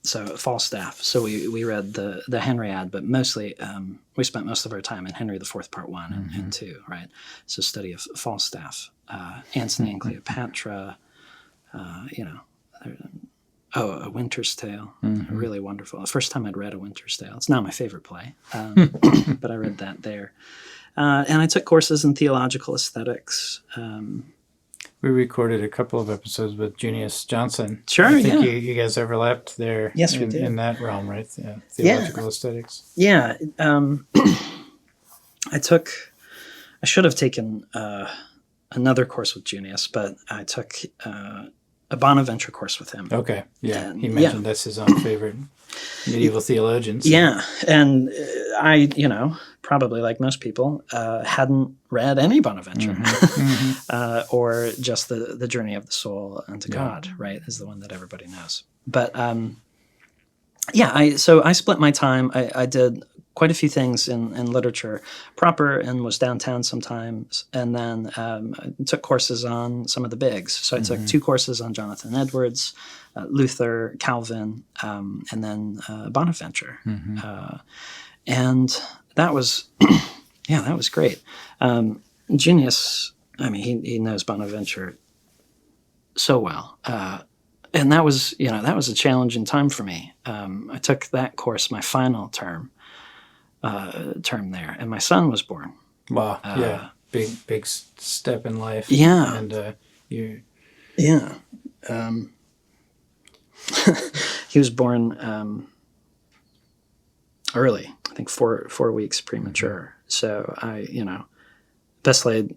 So Falstaff. So we read the Henriade, but mostly we spent most of our time in Henry IV, Part 1 and 2, right? So study of Falstaff, Antony and Cleopatra, A Winter's Tale, really wonderful. The first time I'd read A Winter's Tale. It's not my favorite play, but I read that there. And I took courses in theological aesthetics. We recorded a couple of episodes with Junius Johnson. Sure, I think you guys overlapped there. Yes, we did. In that realm, right? Yeah, theological aesthetics. Yeah. I should have taken another course with Junius, but I took a Bonaventure course with him. Okay, yeah. He mentioned that's his own favorite medieval theologians. Yeah, and I, probably like most people, hadn't read any Bonaventure, or just the Journey of the Soul unto God, right, is the one that everybody knows. But so I split my time. I did quite a few things in literature proper and was downtown sometimes, and then I took courses on some of the bigs. So I took 2 courses on Jonathan Edwards, Luther, Calvin, and then Bonaventure. And that was, that was great. Junius, he knows Bonaventure so well. And that was a challenging time for me. I took that course my final term there, and my son was born. Wow! Big step in life. Yeah, and you. Yeah, he was born early. I think 4 weeks premature. So I, best laid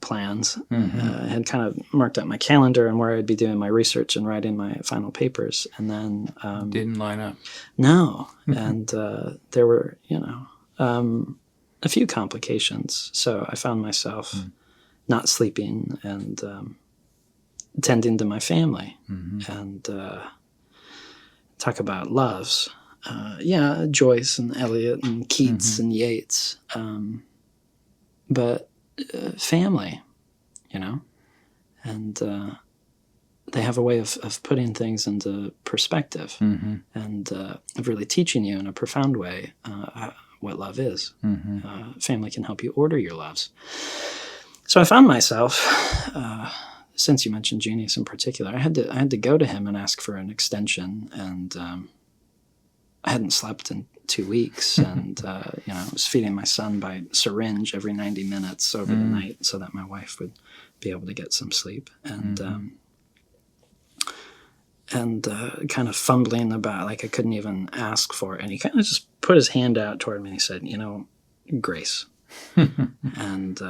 plans. Had kind of marked out my calendar and where I'd be doing my research and writing my final papers, and then didn't line up. No, and there were a few complications. So I found myself not sleeping and tending to my family, and talk about loves. Joyce and Eliot and Keats and Yeats, but family, and they have a way of putting things into perspective and of really teaching you in a profound way what love is. Family can help you order your loves. So I found myself, since you mentioned genius in particular, I had to go to him and ask for an extension, and I hadn't slept in 2 weeks, and I was feeding my son by syringe every 90 minutes over the night so that my wife would be able to get some sleep, and kind of fumbling about, like I couldn't even ask for it, and he kind of just put his hand out toward me and he said, grace. And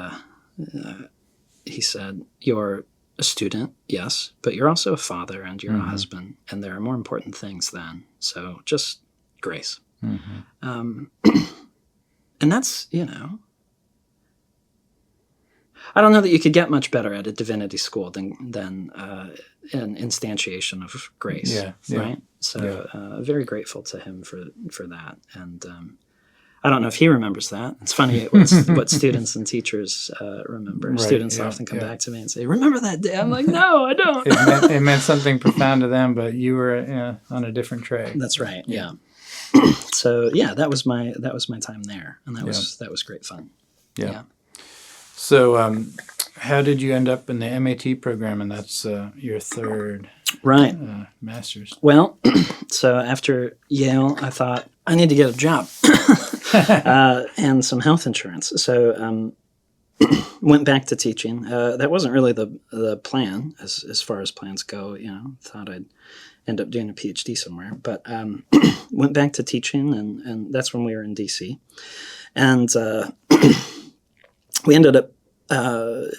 he said, you're a student, yes, but you're also a father and you're a husband, and there are more important things than, so just grace. And that's, I don't know that you could get much better at a divinity school than an instantiation of grace, right? So very grateful to him for that. And I don't know if he remembers that. It's funny what students and teachers remember. Right, students often come back to me and say, remember that day? I'm like, no, I don't. It meant something profound to them, but you were on a different track. That's right, yeah. So that was my time there, and that was great fun. Yeah. So how did you end up in the MAT program, and that's your third master's? Well, so after Yale, I thought I need to get a job and some health insurance. So went back to teaching. That wasn't really the plan as far as plans go. Thought I'd end up doing a PhD somewhere, but went back to teaching, and that's when we were in DC. And we ended up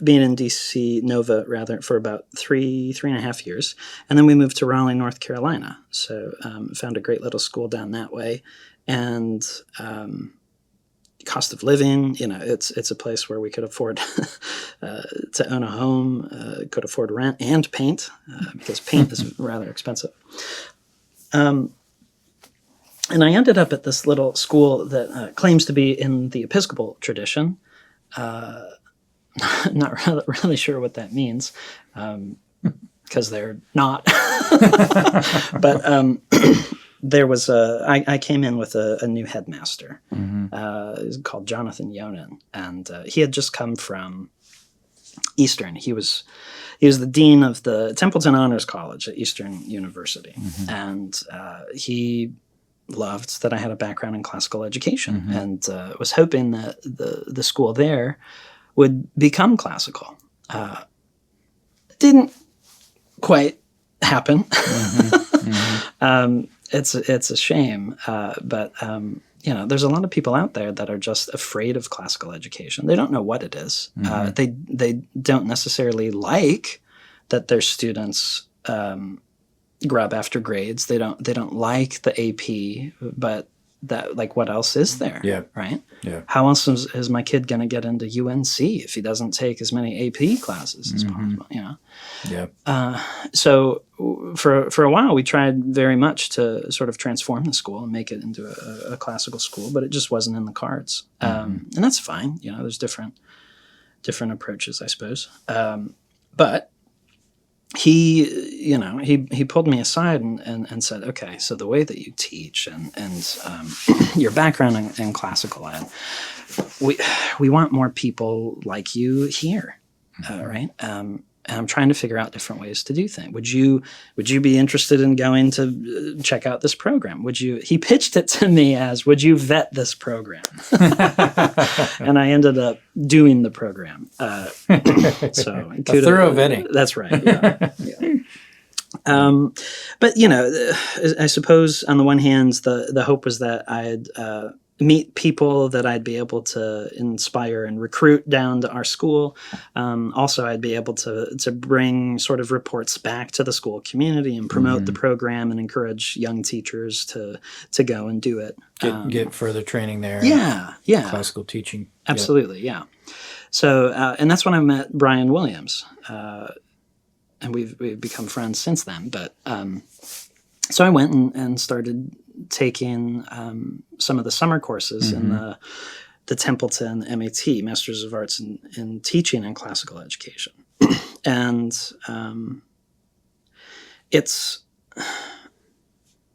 being in DC Nova rather for about three and a half years, and then we moved to Raleigh, North Carolina. So found a great little school down that way, and cost of living, it's a place where we could afford to own a home, could afford rent and paint, because paint is rather expensive. And I ended up at this little school that claims to be in the Episcopal tradition. Not really sure what that means, because they're not. But there was I came in with a new headmaster called Jonathan Yonan, and he had just come from Eastern. He was the dean of the Templeton Honors College at Eastern University, and he loved that I had a background in classical education, and was hoping that the school there would become classical. Didn't quite happen. It's a shame, but there's a lot of people out there that are just afraid of classical education. They don't know what it is. They don't necessarily like that their students grub after grades. They don't like the AP, but that, like, what else is there? Yeah. Right? Yeah. How else is my kid going to get into UNC if he doesn't take as many AP classes as possible? Yeah. So for a while, we tried very much to sort of transform the school and make it into a classical school, but it just wasn't in the cards. And that's fine. There's different approaches, I suppose. But he pulled me aside and said, okay, so the way that you teach and your background in classical ed, we want more people like you here, right? And I'm trying to figure out different ways to do things. Would you be interested in going to check out this program? He pitched it to me as, would you vet this program? And I ended up doing the program. So a thorough vetting. That's right. Yeah. But I suppose on the one hand, the hope was that I'd meet people that I'd be able to inspire and recruit down to our school. Also, I'd be able to bring sort of reports back to the school community and promote the program and encourage young teachers to go and do it. Get further training there. Yeah. Classical teaching. Absolutely, yeah. So, and that's when I met Brian Williams. And we've become friends since then. But so I went and started taking some of the summer courses in the Templeton MAT, Masters of Arts in Teaching and Classical Education. And it's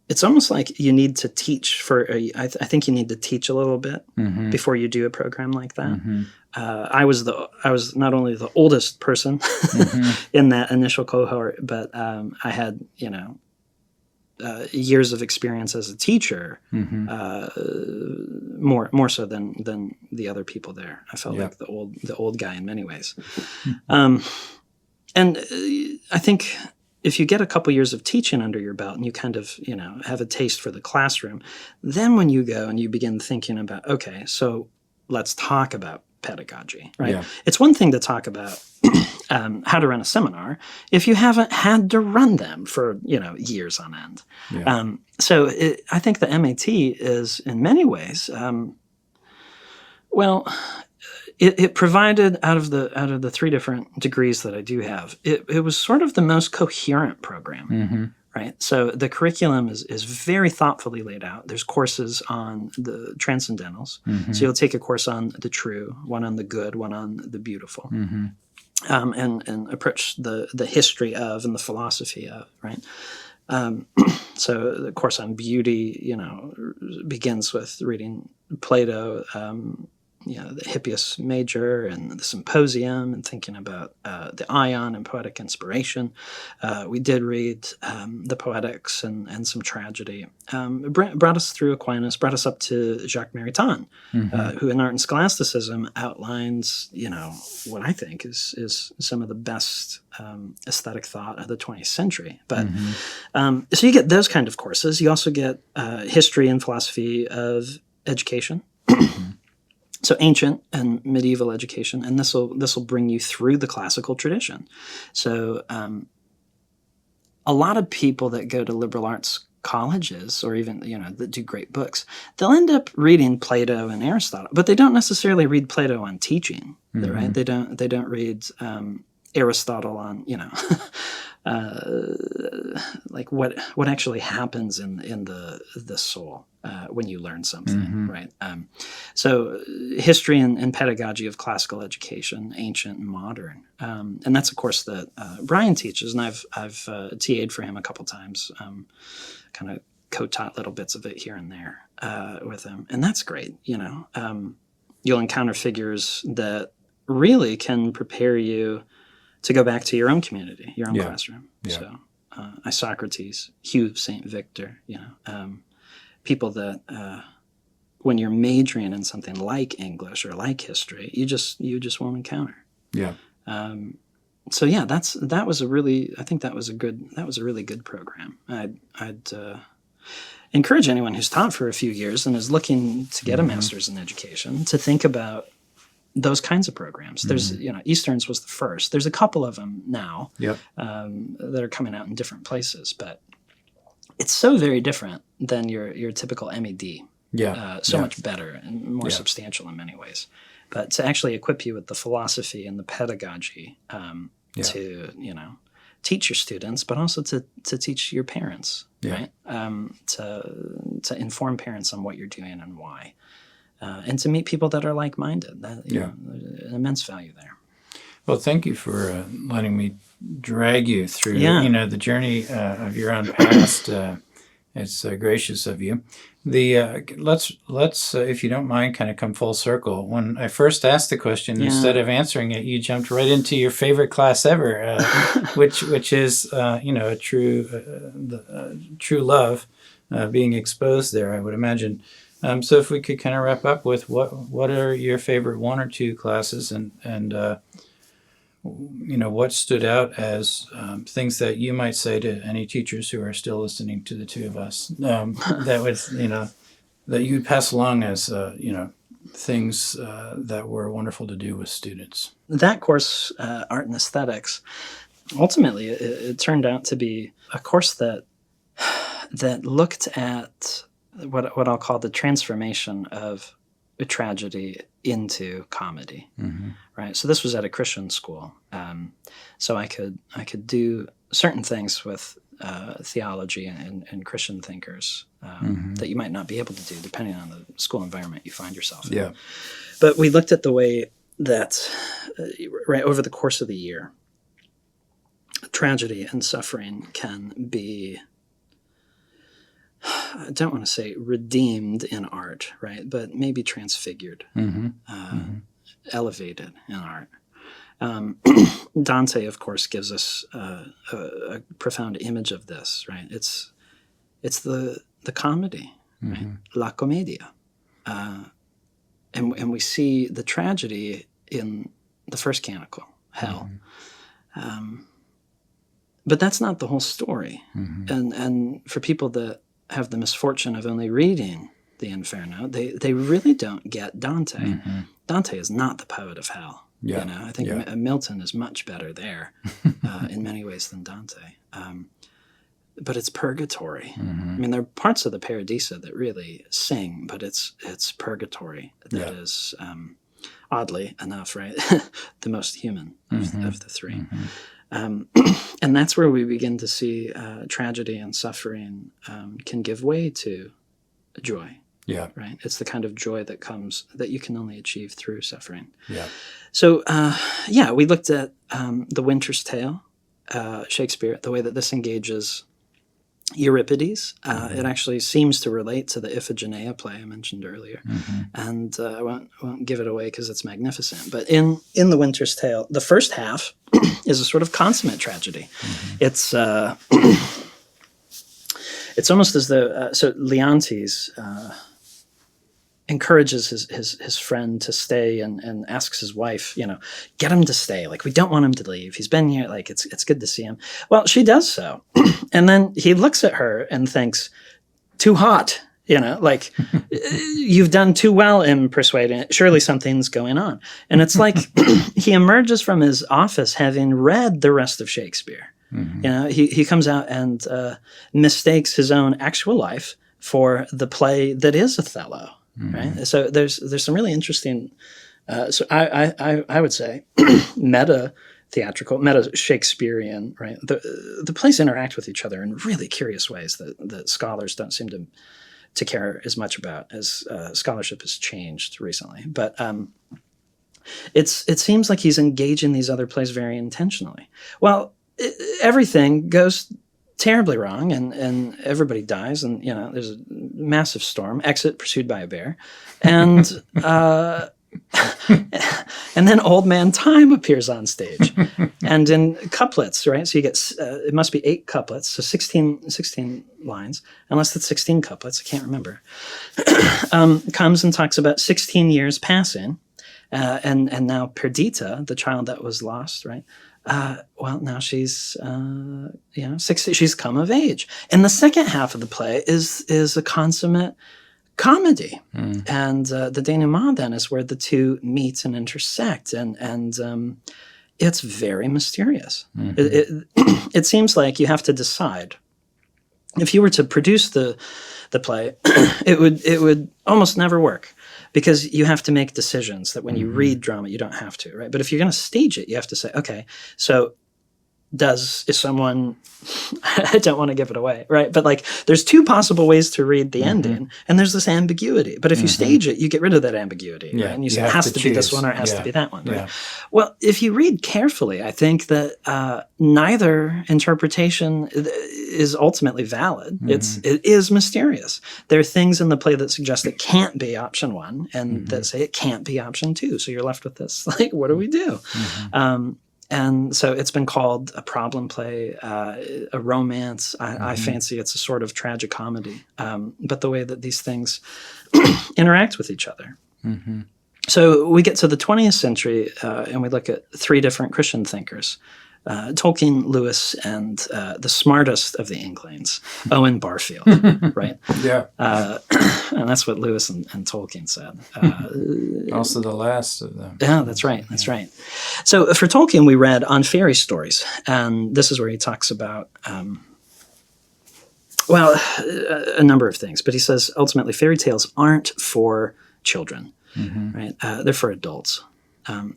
it's almost like you need to teach I think you need to teach a little bit before you do a program like that. I was not only the oldest person in that initial cohort, but I had, years of experience as a teacher, more so than the other people there. I felt like the old guy in many ways. And I think if you get a couple years of teaching under your belt and you kind of, have a taste for the classroom, then when you go and you begin thinking about, okay, so let's talk about pedagogy, right? Yeah. It's one thing to talk about how to run a seminar if you haven't had to run them for, years on end. Yeah. I think the MAT is in many ways, it provided out of the three different degrees that I do have, it was sort of the most coherent program, right? So the curriculum is very thoughtfully laid out. There's courses on the transcendentals. So you'll take a course on the true, one on the good, one on the beautiful, and approach the history of and the philosophy of, right? So the course on beauty, begins with reading Plato, the Hippias Major and the Symposium, and thinking about the Ion and poetic inspiration. We did read the Poetics and some tragedy. It brought us through Aquinas, brought us up to Jacques Maritain, who in Art and Scholasticism outlines, what I think is some of the best aesthetic thought of the 20th century. But so you get those kind of courses. You also get history and philosophy of education. So ancient and medieval education, and this will bring you through the classical tradition. So a lot of people that go to liberal arts colleges, or even that do great books, they'll end up reading Plato and Aristotle, but they don't necessarily read Plato on teaching, right? They don't read Aristotle on like what actually happens in the soul when you learn something, right? So history and pedagogy of classical education, ancient and modern, and that's a course that Brian teaches, and I've TA'd for him a couple times, kind of co-taught little bits of it here and there with him, and that's great. You'll encounter figures that really can prepare you to go back to your own community, your own classroom. Yeah. So Isocrates, Hugh St. Victor, people that when you're majoring in something like English or like history, you just won't encounter. Yeah. So yeah, that was a really good program. I'd encourage anyone who's taught for a few years and is looking to get a master's in education to think about those kinds of programs. There's, Eastern's was the first. There's a couple of them now that are coming out in different places, but it's so very different than your typical MED. Much better and more substantial in many ways. But to actually equip you with the philosophy and the pedagogy to, teach your students, but also to teach your parents, right? To inform parents on what you're doing and why. And to meet people that are like-minded. An immense value there. Well, thank you for letting me drag you through, the journey of your own past. It's gracious of you. Let's if you don't mind, kind of come full circle. When I first asked the question, instead of answering it, you jumped right into your favorite class ever, which is a true love being exposed there. I would imagine. So if we could kind of wrap up with what are your favorite one or two classes, and what stood out as things that you might say to any teachers who are still listening to the two of us, that was that you would pass along as things that were wonderful to do with students. That course, Art and Aesthetics, ultimately it turned out to be a course that looked at what I'll call the transformation of a tragedy into comedy, right? So this was at a Christian school, so I could do certain things with theology and Christian thinkers that you might not be able to do depending on the school environment you find yourself in. Yeah. But we looked at the way that right over the course of the year, tragedy and suffering can be I don't want to say redeemed in art, right? But maybe transfigured, elevated in art. Dante, of course, gives us a profound image of this, right? It's the comedy, right? La commedia. And we see the tragedy in the first canticle, hell. But that's not the whole story. And for people that have the misfortune of only reading the Inferno, they really don't get Dante. Dante is not the poet of hell. Yeah. I think Milton is much better there in many ways than Dante. But it's purgatory. I mean, there are parts of the Paradisa that really sing, but it's purgatory that is, oddly enough, right, the most human of the three. And that's where we begin to see tragedy and suffering can give way to joy. Yeah. Right. It's the kind of joy that comes that you can only achieve through suffering. Yeah. So, we looked at The Winter's Tale, Shakespeare, the way that this engages Euripides. It actually seems to relate to the Iphigenia play I mentioned earlier. And I won't give it away because it's magnificent. But in The Winter's Tale, the first half is a sort of consummate tragedy. It's almost as though so Leontes encourages his friend to stay and asks his wife, get him to stay. Like, we don't want him to leave. He's been here. Like, it's good to see him. Well, she does so. And then he looks at her and thinks, too hot, like, you've done too well in persuading it. Surely something's going on. And it's like he emerges from his office having read the rest of Shakespeare. He comes out and mistakes his own actual life for the play that is Othello. Right. So there's some really interesting. So I would say meta theatrical, meta Shakespearean. Right. The plays interact with each other in really curious ways that scholars don't seem to care as much about as scholarship has changed recently. But it seems like he's engaging these other plays very intentionally. Well, everything goes terribly wrong, and everybody dies, and there's a massive storm. Exit pursued by a bear, and and then Old Man Time appears on stage, and in couplets, right? So you get it must be 8 couplets, so 16 lines, unless it's 16 couplets. I can't remember. Comes and talks about 16 years passing, and now Perdita, the child that was lost, right? Now she's, 60, she's come of age. And the second half of the play is a consummate comedy. And the denouement then is where the two meet and intersect. And it's very mysterious. It seems like you have to decide. If you were to produce the play, it would almost never work. Because you have to make decisions that when you read drama, you don't have to, right? But if you're going to stage it, you have to say, okay, so is someone, I don't want to give it away, right? But like, there's 2 possible ways to read the ending, and there's this ambiguity. But if you stage it, you get rid of that ambiguity, right? And you say, it has to be this one or it has to be that one, right? Well, if you read carefully, I think that neither interpretation is ultimately valid. It is mysterious. There are things in the play that suggest it can't be option 1, and that say it can't be option 2. So you're left with this, like, what do we do? And so it's been called a problem play, a romance. I fancy it's a sort of tragicomedy. But the way that these things interact with each other. So we get to the 20th century, and we look at 3 different Christian thinkers. Tolkien, Lewis, and the smartest of the Inklings, Owen Barfield, right? Yeah. And that's what Lewis and Tolkien said. Also the last of them. Yeah, that's right. That's right. So for Tolkien, we read On Fairy Stories, and this is where he talks about, a number of things. But he says, ultimately, fairy tales aren't for children, right? They're for adults.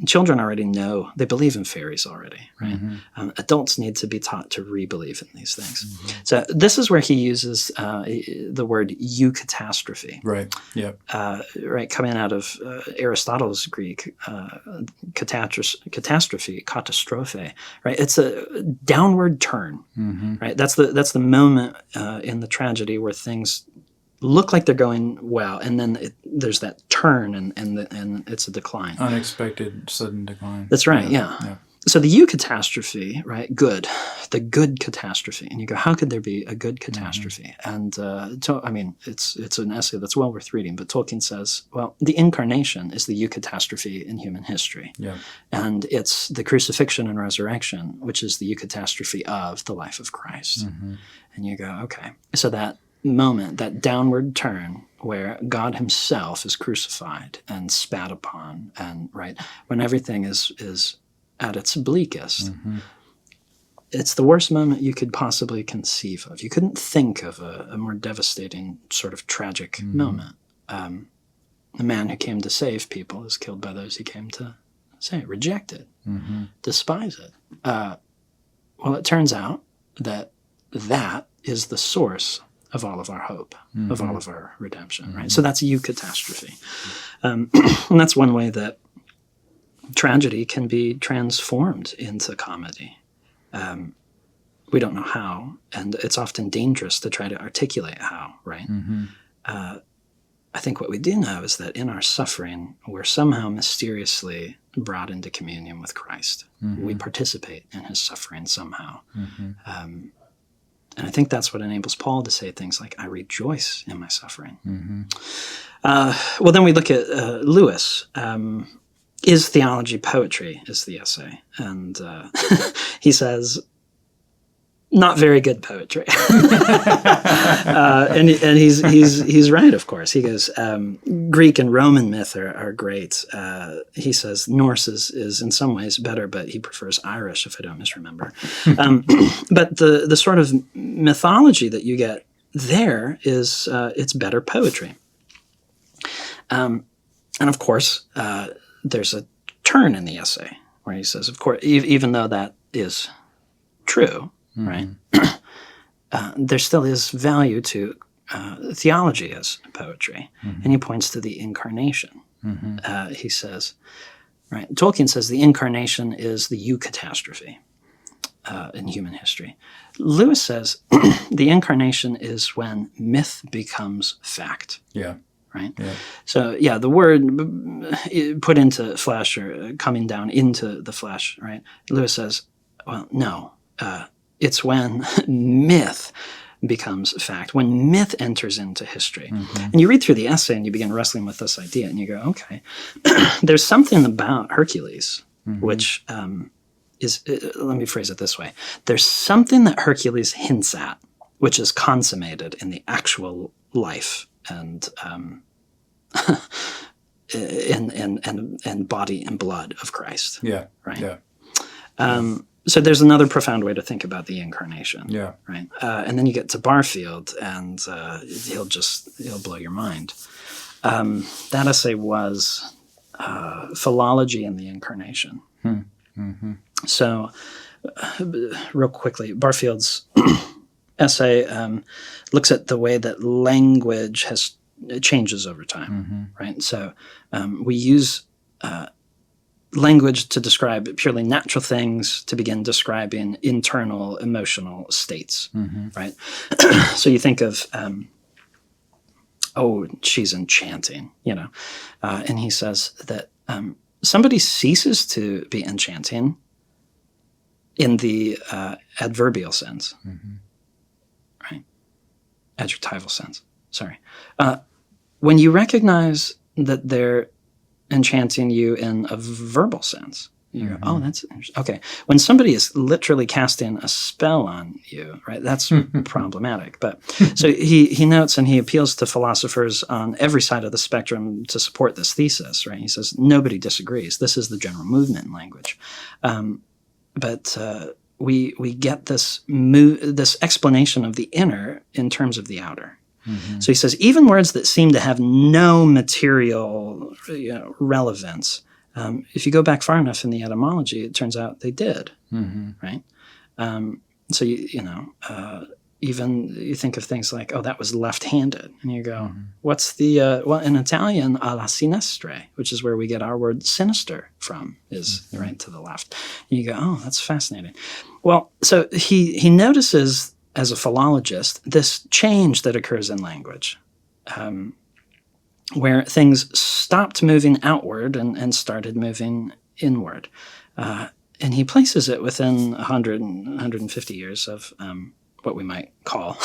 Children already know, they believe in fairies already, right? Mm-hmm. Adults need to be taught to re-believe in these things. Mm-hmm. So this is where he uses the word eucatastrophe. Right, yeah. Right, coming out of Aristotle's Greek, catastrophe, right? It's a downward turn, Mm-hmm. right? That's the moment in the tragedy where things look like they're going well, and then there's that turn, and it's a decline. Unexpected, sudden decline. That's right, yeah. So the eucatastrophe, right, the good catastrophe. And you go, how could there be a good catastrophe? Mm-hmm. And, it's an essay that's well worth reading, but Tolkien says, well, the incarnation is the eucatastrophe in human history. Yeah. And it's the crucifixion and resurrection, which is the eucatastrophe of the life of Christ. Mm-hmm. And you go, okay. So that moment, that downward turn where God himself is crucified and spat upon, and right when everything is at its bleakest, mm-hmm. It's the worst moment you could possibly conceive of. You couldn't think of a more devastating sort of tragic mm-hmm. moment. The man who came to save people is killed by those he came to save, rejected, mm-hmm. despised. Well, it turns out that is the source of all of our hope, mm-hmm. of all of our redemption, right? Mm-hmm. So that's eucatastrophe. And that's one way that tragedy can be transformed into comedy. We don't know how, and it's often dangerous to try to articulate how, right? Mm-hmm. I think what we do know is that in our suffering, we're somehow mysteriously brought into communion with Christ. Mm-hmm. We participate in his suffering somehow. Mm-hmm. And I think that's what enables Paul to say things like, I rejoice in my suffering. Mm-hmm. Well, then we look at Lewis. Is theology poetry, is the essay. And he says, not very good poetry. And he's right, of course. He goes, Greek and Roman myth are great. He says Norse is in some ways better, but he prefers Irish, if I don't misremember. But the sort of mythology that you get there is it's better poetry. And of course, there's a turn in the essay where he says, of course, even though that is true, mm-hmm. right? There still is value to theology as poetry. Mm-hmm. And he points to the incarnation. Mm-hmm. He says, right, Tolkien says the incarnation is the eucatastrophe in human history. Lewis says the incarnation is when myth becomes fact. Yeah. Right? Yeah. So, yeah, the word put into flesh or coming down into the flesh, right? Lewis says, well, no. It's when myth becomes fact, when myth enters into history. Mm-hmm. And you read through the essay and you begin wrestling with this idea and you go, okay, there's something about Hercules, mm-hmm. which let me phrase it this way. There's something that Hercules hints at, which is consummated in the actual life and and body and blood of Christ. Yeah. Right. Yeah. So there's another profound way to think about the incarnation. Yeah. Right. And then you get to Barfield, and he'll blow your mind. That essay was philology and the incarnation. Mm-hmm. So, real quickly, Barfield's essay looks at the way that language changes over time, mm-hmm. right? So we use language to describe purely natural things to begin describing internal emotional states, mm-hmm. right? So you think of, she's enchanting, and he says that somebody ceases to be enchanting in the adverbial sense, mm-hmm. right? Adjectival sense, sorry. When you recognize that they're enchanting you in a verbal sense, you go, oh, that's interesting. Okay. When somebody is literally casting a spell on you, right, that's problematic. But so he notes and he appeals to philosophers on every side of the spectrum to support this thesis, right? He says, nobody disagrees. This is the general movement in language. But we get this explanation of the inner in terms of the outer. Mm-hmm. So he says, even words that seem to have no material relevance If you go back far enough in the etymology, it turns out they did, right? So even you think of things like, oh, that was left-handed, and you go, what's the well, in Italian, alla sinistra, which is where we get our word sinister from, is right to the left. And you go, oh, that's fascinating. Well, so he notices, as a philologist, this change that occurs in language, where things stopped moving outward and started moving inward. And he places it within 100 and 150 years of what we might call,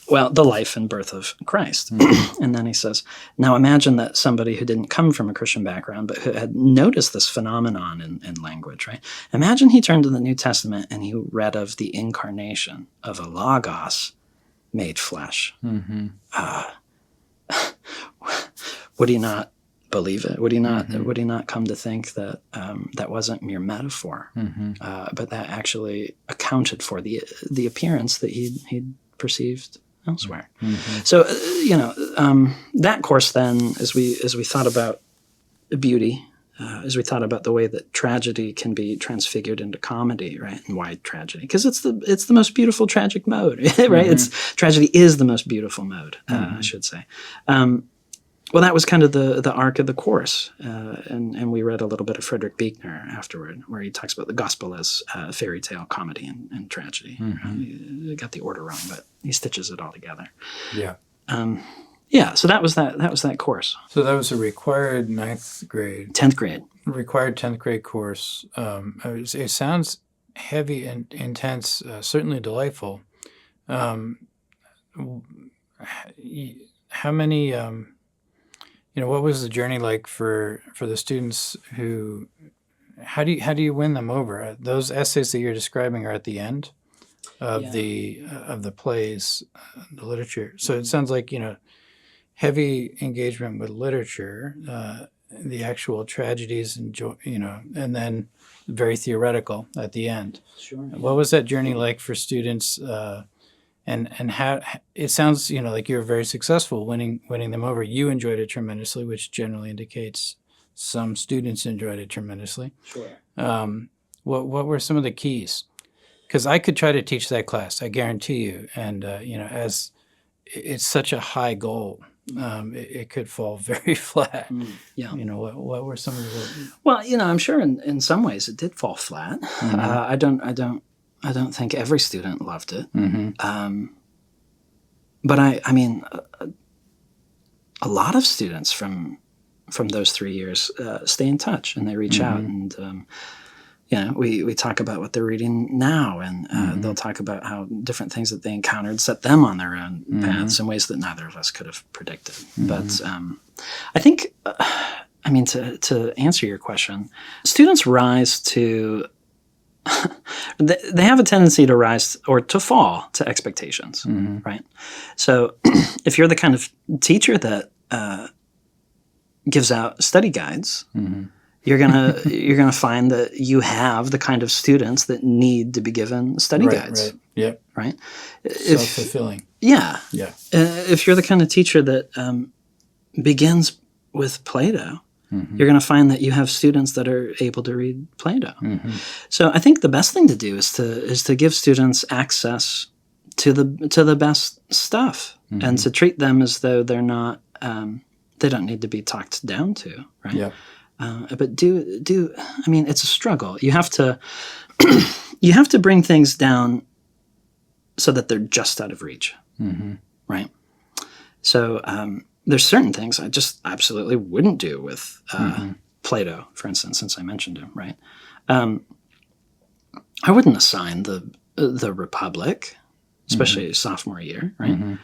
well, the life and birth of Christ. And then he says, now imagine that somebody who didn't come from a Christian background, but who had noticed this phenomenon in language, right? Imagine he turned to the New Testament and he read of the incarnation of a logos made flesh. Would he not believe it? Would he not come to think that that wasn't mere metaphor, but that actually accounted for the appearance that he'd perceived elsewhere? So that course then, as we thought about beauty, as we thought about the way that tragedy can be transfigured into comedy, right? And why tragedy? Because it's the most beautiful tragic mode, right? Tragedy is the most beautiful mode, I should say. Well, that was kind of the arc of the course, and we read a little bit of Frederick Buechner afterward, where he talks about the gospel as fairy tale, comedy, and tragedy. He got the order wrong, but he stitches it all together. Yeah. So that was that course. So that was a required 10th grade. Required 10th grade course. It sounds heavy and intense, certainly delightful. How many... what was the journey like for the students who? How do you win them over? Those essays that you're describing are at the end of the plays, the literature. So it sounds like heavy engagement with literature, the actual tragedies, and then very theoretical at the end. Sure. What was that journey like for students? And how it sounds, like you were very successful winning them over. You enjoyed it tremendously, which generally indicates some students enjoyed it tremendously. Sure. What were some of the keys? Because I could try to teach that class, I guarantee you. And as it's such a high goal, it could fall very flat. What were some of the? Well, I'm sure in some ways it did fall flat. I don't think every student loved it. But I mean, a lot of students from those 3 years stay in touch, and they reach out, and we talk about what they're reading now, and they'll talk about how different things that they encountered set them on their own paths in ways that neither of us could have predicted. But I think, to answer your question, students rise to they have a tendency to rise or to fall to expectations, right? So if you're the kind of teacher that gives out study guides, you're gonna find that you have the kind of students that need to be given study guides. Right. Yep. Right. Self-fulfilling. Yeah. If you're the kind of teacher that begins with Plato, you're going to find that you have students that are able to read Plato. So I think the best thing to do is to give students access to the best stuff, and to treat them as though they're not they don't need to be talked down to, right? Yeah. But it's a struggle. You have to bring things down so that they're just out of reach, right? So there's certain things I just absolutely wouldn't do with Plato, for instance, since I mentioned him, right? I wouldn't assign the Republic, especially sophomore year, right?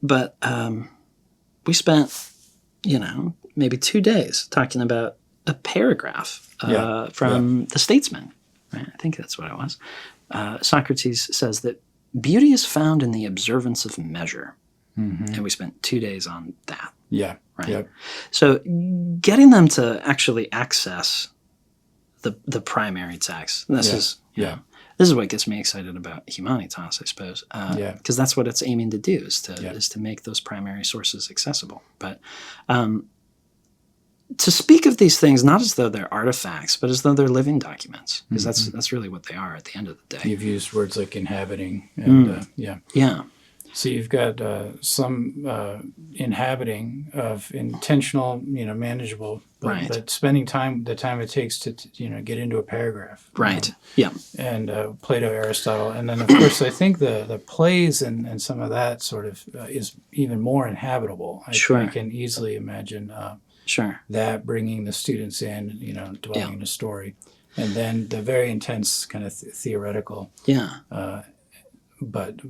But we spent, maybe 2 days talking about a paragraph from The Statesman, right? I think that's what it was. Socrates says that beauty is found in the observance of measure. And we spent 2 days on that. Yeah. Right. Yep. So getting them to actually access the primary text. This is what gets me excited about Humanitas, I suppose. Because that's what it's aiming to do, is to make those primary sources accessible. But to speak of these things not as though they're artifacts, but as though they're living documents, because that's really what they are at the end of the day. You've used words like inhabiting, and yeah. So you've got some inhabiting of intentional, manageable, but spending the time it takes to get into a paragraph. Right. Yeah. And Plato, Aristotle, and then of course I think the plays and some of that sort of is even more inhabitable. I can easily imagine that bringing the students in, dwelling in a story, and then the very intense kind of theoretical. Yeah. But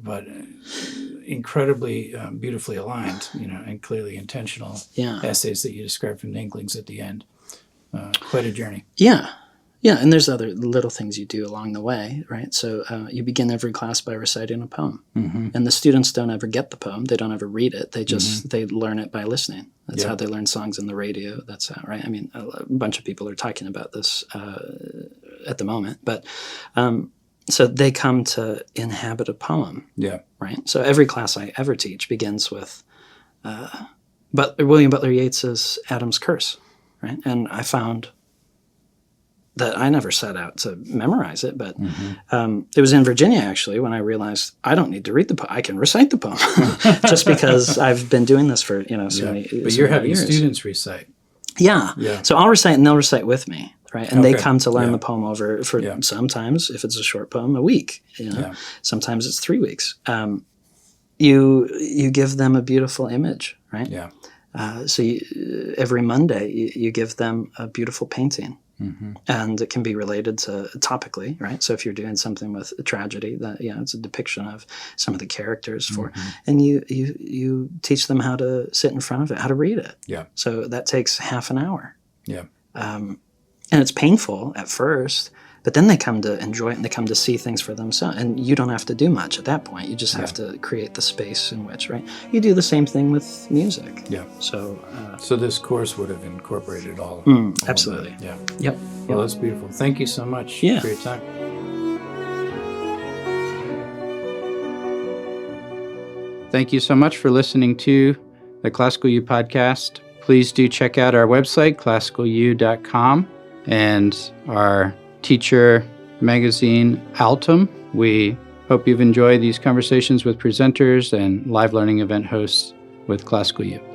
incredibly beautifully aligned, and clearly intentional essays that you described from the Inklings at the end. Quite a journey. Yeah. Yeah, and there's other little things you do along the way, right? So you begin every class by reciting a poem. And the students don't ever get the poem. They don't ever read it. They just they learn it by listening. That's how they learn songs on the radio. That's how, right? I mean, a bunch of people are talking about this at the moment. But so they come to inhabit a poem. Yeah. Right? So every class I ever teach begins with William Butler Yeats's Adam's Curse, right? And I found that I never set out to memorize it, but it was in Virginia, actually, when I realized I don't need to read the poem. I can recite the poem just because I've been doing this for, so many years. But you're having students recite. Yeah. So I'll recite and they'll recite with me, right? And they come to learn the poem over for sometimes, if it's a short poem, a week. Sometimes it's 3 weeks. You give them a beautiful image, right? Yeah. So every Monday you give them a beautiful painting. And it can be related to topically, right? So if you're doing something with a tragedy, that it's a depiction of some of the characters and you teach them how to sit in front of it, how to read it. Yeah. So that takes half an hour. Yeah. And it's painful at first, but then they come to enjoy it and they come to see things for themselves. And you don't have to do much at that point. You just have to create the space in which, right? You do the same thing with music. Yeah. So this course would have incorporated all absolutely. Of that. Yeah. Yep. Well, that's beautiful. Thank you so much for your time. Thank you so much for listening to the Classical U podcast. Please do check out our website, classicalu.com, and our teacher magazine, Altum. We hope you've enjoyed these conversations with presenters and live learning event hosts with Classical U.